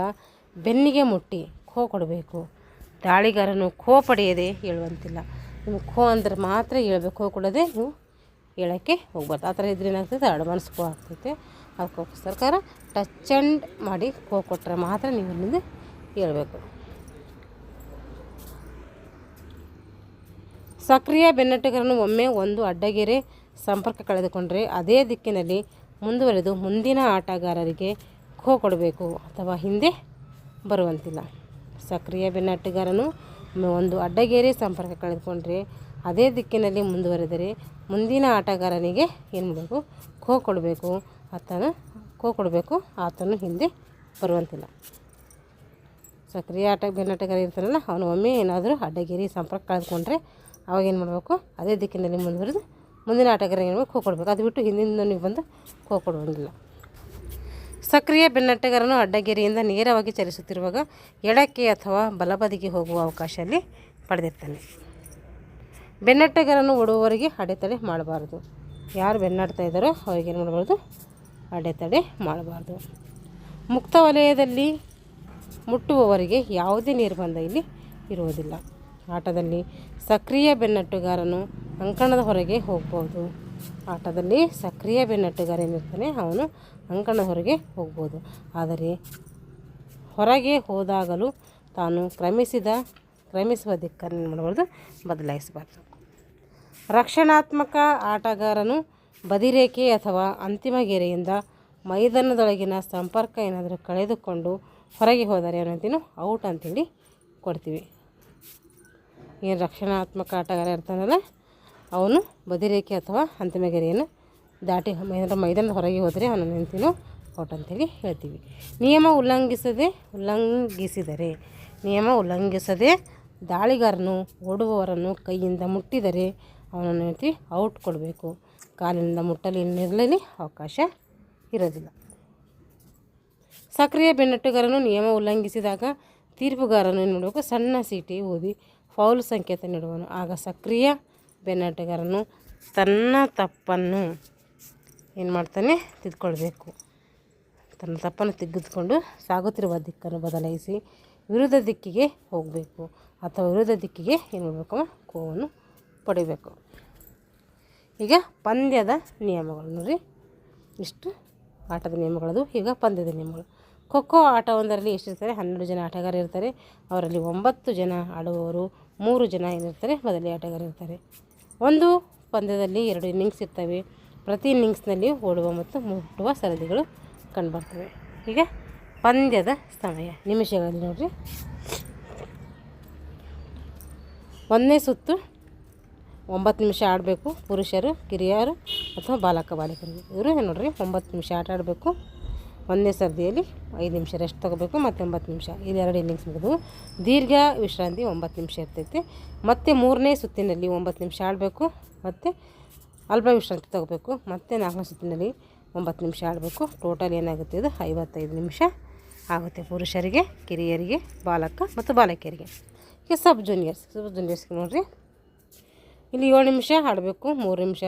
Speaker 1: ಬೆನ್ನಿಗೆ ಮುಟ್ಟಿ ಖೋ ಕೊಡಬೇಕು. ದಾಳಿಗಾರನು ಖೋ ಪಡೆಯದೆ ಹೇಳುವಂತಿಲ್ಲ. ನೀವು ಖೋ ಅಂದ್ರೆ ಮಾತ್ರ ಹೇಳ್ಬೇಕು, ಖೋ ಕೊಡೋದೆ ನೀವು ಹೇಳೋಕ್ಕೆ ಹೋಗ್ಬಾರ್ದು. ಆ ಥರ ಇದ್ರೆ ಏನಾಗ್ತದೆ, ಅಡ್ವಾನ್ಸ್ ಖೋ ಆಗ್ತೈತೆ. ಅದಕ್ಕೋಸ್ಕರ ಟಚ್ ಆ್ಯಂಡ್ ಮಾಡಿ ಖೋ ಕೊಟ್ಟರೆ ಮಾತ್ರ ನೀವು ಅಲ್ಲಿಂದ ಹೇಳ್ಬೇಕು. ಸಕ್ರಿಯ ಬೆನ್ನಟ್ಟುಗಾರನು ಒಮ್ಮೆ ಒಂದು ಅಡ್ಡಗೆರೆ ಸಂಪರ್ಕ ಕಳೆದುಕೊಂಡರೆ ಅದೇ ದಿಕ್ಕಿನಲ್ಲಿ ಮುಂದುವರೆದು ಮುಂದಿನ ಆಟಗಾರರಿಗೆ ಖೋ ಕೊಡಬೇಕು ಅಥವಾ ಹಿಂದೆ ಬರುವಂತಿಲ್ಲ. ಸಕ್ರಿಯ ಬೆನ್ನಟ್ಟುಗಾರನು ಒಮ್ಮೆ ಒಂದು ಅಡ್ಡಗೆರೆ ಸಂಪರ್ಕ ಕಳೆದುಕೊಂಡ್ರೆ ಅದೇ ದಿಕ್ಕಿನಲ್ಲಿ ಮುಂದುವರೆದರೆ ಮುಂದಿನ ಆಟಗಾರನಿಗೆ ಏನು ಮಾಡಬೇಕು, ಖೋ ಕೊಡಬೇಕು. ಆತನು ಹಿಂದೆ ಬರುವಂತಿಲ್ಲ. ಸಕ್ರಿಯ ಬೆನ್ನಟ್ಟುಗಾರ ಇರ್ತಾನಲ್ಲ, ಅವನು ಒಮ್ಮೆ ಏನಾದರೂ ಅಡ್ಡಗೆರೆ ಸಂಪರ್ಕ ಕಳೆದುಕೊಂಡ್ರೆ ಅವಾಗ ಏನು ಮಾಡಬೇಕು, ಅದೇ ದಿಕ್ಕಿನಲ್ಲಿ ಮುಂದುವರೆದು ಮುಂದಿನ ಆಟಗಾರನಿಗೆ ಏನು ಖೋ ಕೊಡಬೇಕು. ಅದು ಬಿಟ್ಟು ಹಿಂದಿನಿಂದ ನೀವು ಬಂದು ಖೋ ಕೊಡುವಂಗಿಲ್ಲ. ಸಕ್ರಿಯ ಬೆನ್ನಟ್ಟುಗಾರನು ಅಡ್ಡಗೆರೆಯಿಂದ ನೇರವಾಗಿ ಚಲಿಸುತ್ತಿರುವಾಗ ಎಡಕ್ಕೆ ಅಥವಾ ಬಲಬದಿಗೆ ಹೋಗುವ ಅವಕಾಶ ಅಲ್ಲಿ ಪಡೆದಿರ್ತಾನೆ. ಬೆನ್ನಟ್ಟುಗಾರನು ಓಡುವವರಿಗೆ ಅಡೆತಡೆ ಮಾಡಬಾರ್ದು. ಯಾರು ಬೆನ್ನಡ್ತಾ ಇದ್ದಾರೋ ಅವರಿಗೆ ಏನು ಮಾಡಬಾರ್ದು, ಅಡೆತಡೆ ಮಾಡಬಾರ್ದು. ಮುಕ್ತ ವಲಯದಲ್ಲಿ ಮುಟ್ಟುವವರಿಗೆ ಯಾವುದೇ ನಿರ್ಬಂಧ ಇಲ್ಲಿ ಇರುವುದಿಲ್ಲ. ಆಟದಲ್ಲಿ ಸಕ್ರಿಯ ಬೆನ್ನಟ್ಟುಗಾರನು ಅಂಕಣದ ಹೊರಗೆ ಹೋಗ್ಬೋದು. ಆಟದಲ್ಲಿ ಸಕ್ರಿಯ ಬೆನ್ನಟ್ಟುಗಾರ ಏನಿರ್ತಾನೆ ಅವನು ಅಂಕಣದ ಹೊರಗೆ ಹೋಗ್ಬೋದು. ಆದರೆ ಹೊರಗೆ ಹೋದಾಗಲೂ ತಾನು ಕ್ರಮಿಸುವ ದಿಕ್ಕನ್ನು ಏನು ಮಾಡಬಾರ್ದು, ಬದಲಾಯಿಸಬಾರ್ದು. ರಕ್ಷಣಾತ್ಮಕ ಆಟಗಾರನು ಬದಿರೇಖೆ ಅಥವಾ ಅಂತಿಮ ಗೆರೆಯಿಂದ ಮೈದಾನದೊಳಗಿನ ಸಂಪರ್ಕ ಏನಾದರೂ ಕಳೆದುಕೊಂಡು ಹೊರಗೆ ಹೋದರೆ ಏನಂತೀವಿ, ಔಟ್ ಅಂತೇಳಿ ಕೊಡ್ತೀವಿ. ಏನು ರಕ್ಷಣಾತ್ಮಕ ಆಟಗಾರ ಇರ್ತಾನಲ್ಲ ಅವನು ಬದಿರೇಖೆ ಅಥವಾ ಅಂತಿಮ ಗೆರೆಯನ್ನು ದಾಟಿ ಮೈದಾನದ ಹೊರಗೆ ಹೋದರೆ ಅವನನ್ನು ಅಂತೀವಿ ಔಟ್ ಅಂತೇಳಿ ಹೇಳ್ತೀವಿ. ನಿಯಮ ಉಲ್ಲಂಘಿಸದೆ ದಾಳಿಗಾರನು ಓಡುವವರನ್ನು ಕೈಯಿಂದ ಮುಟ್ಟಿದರೆ ಅವನನ್ನು ಹೇಳ್ತೀವಿ ಔಟ್ ಕೊಡಬೇಕು. ಕಾಲಿನಿಂದ ಮುಟ್ಟಲಿರಲಿ ಅವಕಾಶ ಇರೋದಿಲ್ಲ. ಸಕ್ರಿಯ ಬೆನ್ನಟ್ಟುಗಾರನು ನಿಯಮ ಉಲ್ಲಂಘಿಸಿದಾಗ ತೀರ್ಪುಗಾರನು ಏನು ಮಾಡಬೇಕು, ಸಣ್ಣ ಸೀಟಿ ಊದಿ ಫೌಲ್ ಸಂಕೇತ ನೀಡುವನು. ಆಗ ಸಕ್ರಿಯ ಬೆನ್ನಟ್ಟುಗಾರನು ತನ್ನ ತಪ್ಪನ್ನು ಏನು ಮಾಡ್ತಾನೆ, ತಿದ್ದುಕೊಳ್ಬೇಕು. ತನ್ನ ತಪ್ಪನ್ನು ತೆಗೆದುಕೊಂಡು ಸಾಗುತ್ತಿರುವ ದಿಕ್ಕನ್ನು ಬದಲಾಯಿಸಿ ವಿರುದ್ಧ ದಿಕ್ಕಿಗೆ ಹೋಗಬೇಕು ಅಥವಾ ವಿರುದ್ಧ ದಿಕ್ಕಿಗೆ ಏನು ಮಾಡಬೇಕು, ಖೋವನ್ನು ಪಡಿಬೇಕು. ಈಗ ಪಂದ್ಯದ ನಿಯಮಗಳು ನೋಡಿರಿ, ಇಷ್ಟು ಆಟದ ನಿಯಮಗಳದು. ಈಗ ಪಂದ್ಯದ ನಿಯಮಗಳು. ಖೋಖೋ ಆಟವೊಂದರಲ್ಲಿ ಎಷ್ಟಿರ್ತಾರೆ, 12 ಜನ ಆಟಗಾರ ಇರ್ತಾರೆ. ಅವರಲ್ಲಿ 9 ಜನ ಆಡುವವರು, 3 ಜನ ಏನಿರ್ತಾರೆ ಬದಲಿ ಆಟಗಾರ ಇರ್ತಾರೆ. ಒಂದು ಪಂದ್ಯದಲ್ಲಿ 2 ಇನ್ನಿಂಗ್ಸ್ ಇರ್ತವೆ. ಪ್ರತಿ ಇನ್ನಿಂಗ್ಸ್ನಲ್ಲಿ ಓಡುವ ಮತ್ತು ಮುಟ್ಟುವ ಸರದಿಗಳು ಕಂಡುಬರ್ತವೆ. ಈಗ ಪಂದ್ಯದ ಸಮಯ ನಿಮಿಷಗಳಲ್ಲಿ ನೋಡಿರಿ. 1ನೇ ಸುತ್ತು 9 ನಿಮಿಷ ಆಡಬೇಕು. ಪುರುಷರು, ಕಿರಿಯರು ಅಥವಾ ಬಾಲಕ ಬಾಲಿಕರು ಇವರು ನೋಡಿರಿ 9 ನಿಮಿಷ ಆಟ ಆಡಬೇಕು. 1ನೇ ಸರದಿಯಲ್ಲಿ 5 ನಿಮಿಷ ರೆಸ್ಟ್ ತೊಗೋಬೇಕು, ಮತ್ತು 9 ನಿಮಿಷ. ಇದು 2 ಇನ್ನಿಂಗ್ಸ್ ಮುಗಿದು ದೀರ್ಘ ವಿಶ್ರಾಂತಿ 9 ನಿಮಿಷ ಇರ್ತೈತೆ. ಮತ್ತು 3ನೇ ಸುತ್ತಿನಲ್ಲಿ 9 ನಿಮಿಷ ಆಡಬೇಕು, ಮತ್ತು ಅಲ್ಪ ವಿಶ್ರಾಂತಿ ತೊಗೋಬೇಕು. ಮತ್ತು 4ನೇ ಸುತ್ತಿನಲ್ಲಿ 9 ನಿಮಿಷ ಆಡಬೇಕು. ಟೋಟಲ್ ಏನಾಗುತ್ತೆ, ಇದು 55 ನಿಮಿಷ ಆಗುತ್ತೆ ಪುರುಷರಿಗೆ, ಕಿರಿಯರಿಗೆ, ಬಾಲಕ ಮತ್ತು ಬಾಲಕಿಯರಿಗೆ. ಈಗ ಸಬ್ ಜೂನಿಯರ್ಸ್ಗೆ ನೋಡಿರಿ, ಇಲ್ಲಿ 7 ನಿಮಿಷ ಆಡಬೇಕು, 3 ನಿಮಿಷ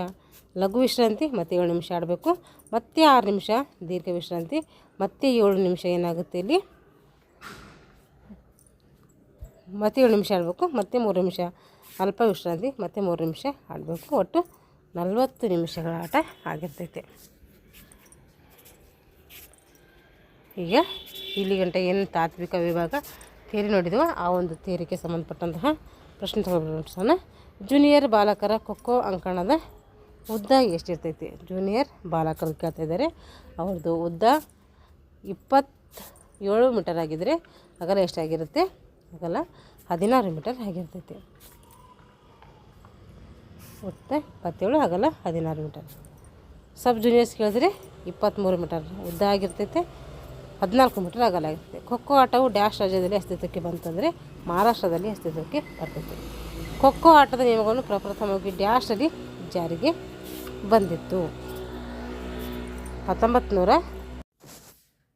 Speaker 1: ಲಘು ವಿಶ್ರಾಂತಿ, ಮತ್ತು 7 ನಿಮಿಷ ಆಡಬೇಕು, ಮತ್ತು 6 ನಿಮಿಷ ದೀರ್ಘ ವಿಶ್ರಾಂತಿ, ಮತ್ತು 7 ನಿಮಿಷ ಏನಾಗುತ್ತೆ ಇಲ್ಲಿ, ಮತ್ತು 7 ನಿಮಿಷ ಆಡಬೇಕು, ಮತ್ತು 3 ನಿಮಿಷ ಅಲ್ಪ ವಿಶ್ರಾಂತಿ, ಮತ್ತು 3 ನಿಮಿಷ ಆಡಬೇಕು. ಒಟ್ಟು 40 ನಿಮಿಷಗಳ ಆಟ ಆಗಿರ್ತೈತೆ. ಈಗ ಇಲ್ಲಿ ಗಂಟೆ ಏನು ತಾತ್ವಿಕ ವಿಭಾಗ ಥಿಯರಿ ನೋಡಿದೆವು, ಆ ಒಂದು ಥಿಯರಿಗೆ ಸಂಬಂಧಪಟ್ಟಂತಹ ಪ್ರಶ್ನೆ ತಗೊಳ್ಳೋಣ. ಜೂನಿಯರ್ ಬಾಲಕರ ಖೋಖೋ ಅಂಕಣದ ಉದ್ದ ಎಷ್ಟಿರ್ತೈತಿ? ಜೂನಿಯರ್ ಬಾಲಕರು ಕೇಳ್ತಾ ಇದ್ದಾರೆ. ಅವ್ರದ್ದು ಉದ್ದ 27 ಮೀಟರ್ ಆಗಿದ್ದರೆ ಅಗಲ ಎಷ್ಟಾಗಿರುತ್ತೆ? ಅಗಲ 16 ಮೀಟರ್ ಆಗಿರ್ತೈತಿ. ಉದ್ದ 27, ಅಗಲ 16 ಮೀಟರ್. ಸಬ್ ಜೂನಿಯರ್ಸ್ ಕೇಳಿದ್ರೆ 23 ಮೀಟರ್ ಉದ್ದ ಆಗಿರ್ತೈತೆ, 14 ಮೀಟರ್ ಅಗಲ ಆಗಿರ್ತೈತೆ. ಖೋಖೋ ಆಟವು ಡ್ಯಾಶ್ ರಾಜ್ಯದಲ್ಲಿ ಅಸ್ತಿತ್ವಕ್ಕೆ ಬಂತಂದರೆ ಮಹಾರಾಷ್ಟ್ರದಲ್ಲಿ ಅಸ್ತಿತ್ವಕ್ಕೆ ಬರ್ತೈತೆ. ಖೋಖೋ ಆಟದ ನಿಯಮಗಳನ್ನು ಪ್ರಪ್ರಥಮವಾಗಿ ಡ್ಯಾಶಲ್ಲಿ ಜಾರಿಗೆ ಬಂದಿತ್ತು.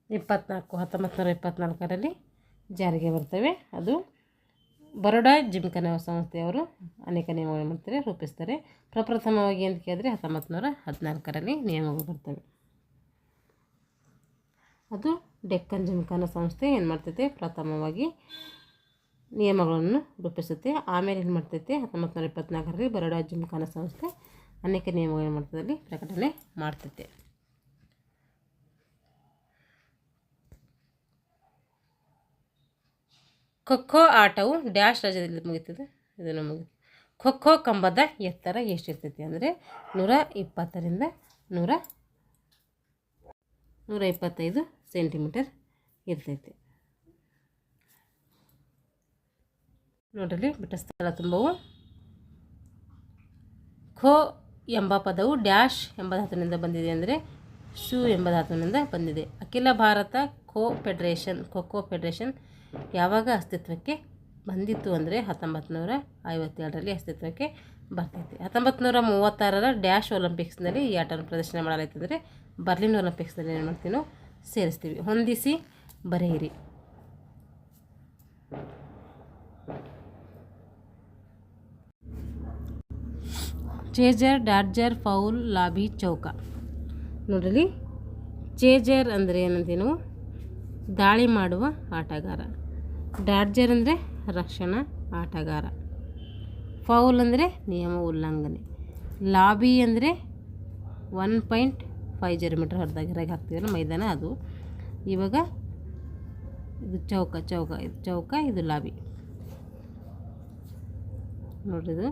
Speaker 1: 1924ರಲ್ಲಿ ಜಾರಿಗೆ ಬರ್ತವೆ. ಅದು ಬರೋಡಾ ಜಿಮ್ಖಾನಾ ಸಂಸ್ಥೆಯವರು ಅನೇಕ ನಿಯಮಗಳನ್ನು ಮಾಡ್ತಾರೆ, ರೂಪಿಸ್ತಾರೆ. ಪ್ರಪ್ರಥಮವಾಗಿ ಅಂತ ಕೇಳಿದ್ರೆ 1914ರಲ್ಲಿ ನಿಯಮಗಳು ಬರ್ತವೆ. ಅದು ಡೆಕ್ಕನ್ ಜಿಮ್ಖಾನಾ ಸಂಸ್ಥೆ ಏನು ಮಾಡ್ತೈತೆ, ಪ್ರಥಮವಾಗಿ ನಿಯಮಗಳನ್ನು ರೂಪಿಸುತ್ತೆ. ಆಮೇಲೆ ಏನು ಮಾಡ್ತೈತೆ, 1924ರಲ್ಲಿ ಬರೋಡಾ ಜಿಮ್ಖಾನಾ ಸಂಸ್ಥೆ ಅನೇಕ ನಿಯಮಗಳನ್ನು ಮಾಡ್ತದಲ್ಲಿ ಪ್ರಕಟಣೆ ಮಾಡ್ತೈತೆ. ಖೋಖೋ ಆಟವು ಡ್ಯಾಶ್ ರಾಜ್ಯದಲ್ಲಿ ಮುಗಿತದೆ. ಇದನ್ನು ಮುಗಿತು. ಖೋಖೋ ಕಂಬದ ಎತ್ತರ ಎಷ್ಟಿರ್ತೈತಿ ಅಂದರೆ 120ರಿಂದ 125 ಸೆಂಟಿಮೀಟರ್ ಇರ್ತೈತಿ. ನೋಡ್ರಿ, ಬಿಟ್ಟ ಸ್ಥಳ ತುಂಬವು. ಖೋ ಎಂಬ ಪದವು ಡ್ಯಾಶ್ ಎಂಬ ಧಾತುವಿನಿಂದ ಬಂದಿದೆ ಅಂದರೆ ಸು ಎಂಬ ಧಾತುವಿನಿಂದ ಬಂದಿದೆ. ಅಖಿಲ ಭಾರತ ಖೋಖೋ ಫೆಡರೇಷನ್ ಯಾವಾಗ ಅಸ್ತಿತ್ವಕ್ಕೆ ಬಂದಿತ್ತು ಅಂದರೆ 1957ರಲ್ಲಿ ಅಸ್ತಿತ್ವಕ್ಕೆ ಬರ್ತೈತಿ. 1936ರ ಡ್ಯಾಶ್ ಒಲಿಂಪಿಕ್ಸ್ನಲ್ಲಿ ಈ ಆಟವನ್ನು ಪ್ರದರ್ಶನ ಮಾಡಲಾಯ್ತಂದರೆ ಬರ್ಲಿನ್ ಒಲಿಂಪಿಕ್ಸ್ನಲ್ಲಿ ಏನು ಮಾಡ್ತೀವಿ ನಾವು ಸೇರಿಸ್ತೀವಿ. ಹೊಂದಿಸಿ ಬರೆಯಿರಿ. ಚೇಜರ್, ಡಾಡ್ಜರ್, ಫೌಲ್, ಲಾಬಿ, ಚೌಕ. ನೋಡ್ರಿ, ಚೇಜರ್ ಅಂದರೆ ಏನಂತೀವಿ ನಾವು, ದಾಳಿ ಮಾಡುವ ಆಟಗಾರ. ಡಾಡ್ಜರ್ ಅಂದರೆ ರಕ್ಷಣಾ ಆಟಗಾರ. ಫೌಲ್ ಅಂದರೆ ನಿಯಮ ಉಲ್ಲಂಘನೆ. ಲಾಬಿ ಅಂದರೆ 1.50 ಮೀಟರ್ ಹೊರದಾಗಿರಾಗ ಹಾಕ್ತೀವಲ್ಲ ಮೈದಾನ, ಅದು. ಇವಾಗ ಇದು ಚೌಕ, ಇದು ಲಾಬಿ. ನೋಡ್ರಿ, ಇದು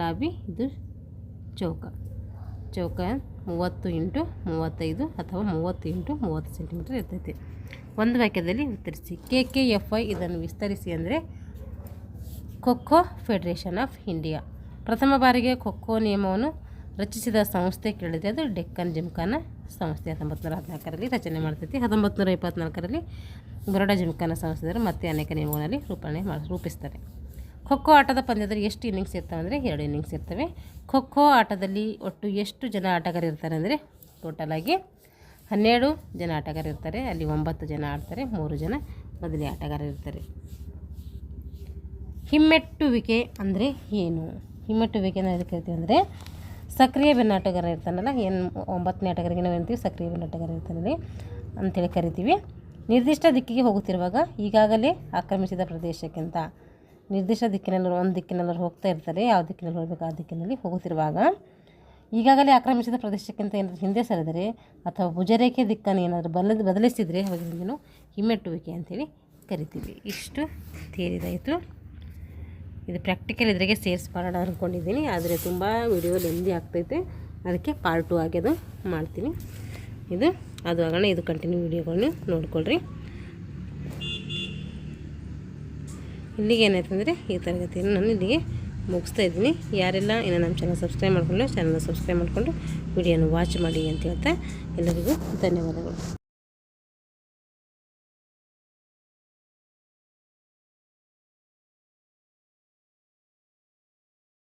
Speaker 1: ಲಾಬಿ, ಇದು ಚೌಕ 30 × 35 ಅಥವಾ 30 × 30 ಸೆಂಟಿಮೀಟರ್ ಇರ್ತೈತಿ. ಒಂದು ವಾಕ್ಯದಲ್ಲಿ ಉತ್ತರಿಸಿ. KKFI ಇದನ್ನು ವಿಸ್ತರಿಸಿ ಅಂದರೆ ಖೋಖೋ ಫೆಡರೇಷನ್ ಆಫ್ ಇಂಡಿಯಾ. ಪ್ರಥಮ ಬಾರಿಗೆ ಖೋಖೋ ನಿಯಮವನ್ನು ರಚಿಸಿದ ಸಂಸ್ಥೆ ಕೇಳಿದರೆ ಅದು ಡೆಕ್ಕನ್ ಜಿಮ್ಖಾನಾ ಸಂಸ್ಥೆ 1914ರಲ್ಲಿ ರಚನೆ ಮಾಡ್ತೈತಿ. 1924ರಲ್ಲಿ ಬರೋಡಾ ಜಿಮ್ಖಾನಾ ಸಂಸ್ಥೆಯವರು ಮತ್ತೆ ಅನೇಕ ನಿಯಮಗಳಲ್ಲಿ ರೂಪಿಸ್ತಾರೆ. ಖೋಖೋ ಆಟದ ಪಂದ್ಯದಲ್ಲಿ ಎಷ್ಟು ಇನ್ನಿಂಗ್ಸ್ ಇರ್ತವೆ ಅಂದರೆ 2 ಇನ್ನಿಂಗ್ಸ್ ಇರ್ತವೆ. ಖೋಖೋ ಆಟದಲ್ಲಿ ಒಟ್ಟು ಎಷ್ಟು ಜನ ಆಟಗಾರರು ಇರ್ತಾರೆ ಅಂದರೆ ಟೋಟಲಾಗಿ 12 ಜನ ಆಟಗಾರರು ಇರ್ತಾರೆ. ಅಲ್ಲಿ 9 ಜನ ಆಡ್ತಾರೆ, 3 ಜನ ಮೊದಲೇ ಆಟಗಾರರು ಇರ್ತಾರೆ. ಹಿಮ್ಮೆಟ್ಟುವಿಕೆ ಅಂದರೆ ಏನು? ಹಿಮ್ಮೆಟ್ಟುವಿಕೆ ಅಂದರೆ ಎದಕ್ಕೆ ಕರಿತೀವಿ ಅಂದರೆ ಸಕ್ರಿಯ ಬೆನ್ನಾಟಗಾರ ಇರ್ತಾನಲ್ಲ, 9ನೇ ಆಟಗಾರಿಗೆ ನಾವು ಏನಂತೀವಿ, ಸಕ್ರಿಯ ಬೆನ್ನಾಟಗಾರ ಇರ್ತಾನೆ ಅಂಥೇಳಿ ಕರಿತೀವಿ. ನಿರ್ದಿಷ್ಟ ದಿಕ್ಕಿಗೆ ಹೋಗುತ್ತಿರುವಾಗ ಈಗಾಗಲೇ ಆಕ್ರಮಿಸಿದ ಪ್ರದೇಶಕ್ಕಿಂತ ನಿರ್ದಿಷ್ಟ ದಿಕ್ಕಿನಲ್ಲಿ ಒಂದು ದಿಕ್ಕಿನಲ್ಲಿ ಹೋಗ್ತಾ ಇರ್ತಾರೆ, ಯಾವ ದಿಕ್ಕಿನಲ್ಲಿ ಹೋಗಬೇಕು ಆ ದಿಕ್ಕಿನಲ್ಲಿ ಹೋಗುತ್ತಿರುವಾಗ ಈಗಾಗಲೇ ಆಕ್ರಮಿಸಿದ ಪ್ರದೇಶಕ್ಕಿಂತ ಏನಾದರೂ ಹಿಂದೆ ಸರಿದರೆ ಅಥವಾ ಭುಜರೇಖೆ ದಿಕ್ಕನ್ನು ಏನಾದರೂ ಬದಲಿಸಿದರೆ ಅವಾಗ ನಾವು ಹಿಮ್ಮೆಟ್ಟುವಿಕೆ ಅಂಥೇಳಿ ಕರಿತೀವಿ. ಇಷ್ಟು ಥಿಯರಿದಾಯಿತು. ಇದು ಪ್ರಾಕ್ಟಿಕಲ್ ಇದ್ರಾಗೆ ಸೇರಿಸಿ ಮಾಡೋಣ ಅಂದ್ಕೊಂಡಿದ್ದೀನಿ, ಆದರೆ ತುಂಬ ವಿಡಿಯೋ ಲೆಂದಿ ಆಗ್ತೈತೆ, ಅದಕ್ಕೆ ಪಾರ್ಟ್ 2 ಆಗಿ ಅದು ಮಾಡ್ತೀನಿ. ಇದು ಅದು ಆಗೋಣ, ಇದು ಕಂಟಿನ್ಯೂ ವೀಡಿಯೋಗಳನ್ನ ನೋಡ್ಕೊಳ್ರಿ. ಇಲ್ಲಿಗೆ ಏನಾಯ್ತಂದರೆ ಈ ತರಗತಿಯನ್ನು ನಾನು ಇಲ್ಲಿಗೆ ಮುಗಿಸ್ತಾ ಇದ್ದೀನಿ. ಯಾರೆಲ್ಲ ಇನ್ನು ನಮ್ಮ ಚಾನಲ್ ಸಬ್ಸ್ಕ್ರೈಬ್ ಮಾಡಿಕೊಂಡು ಚಾನಲ್ನ ಸಬ್ಸ್ಕ್ರೈಬ್ ಮಾಡಿಕೊಂಡು ವಿಡಿಯೋನ ವಾಚ್ ಮಾಡಿ ಅಂತ ಹೇಳ್ತಾ ಎಲ್ಲರಿಗೂ ಧನ್ಯವಾದಗಳು.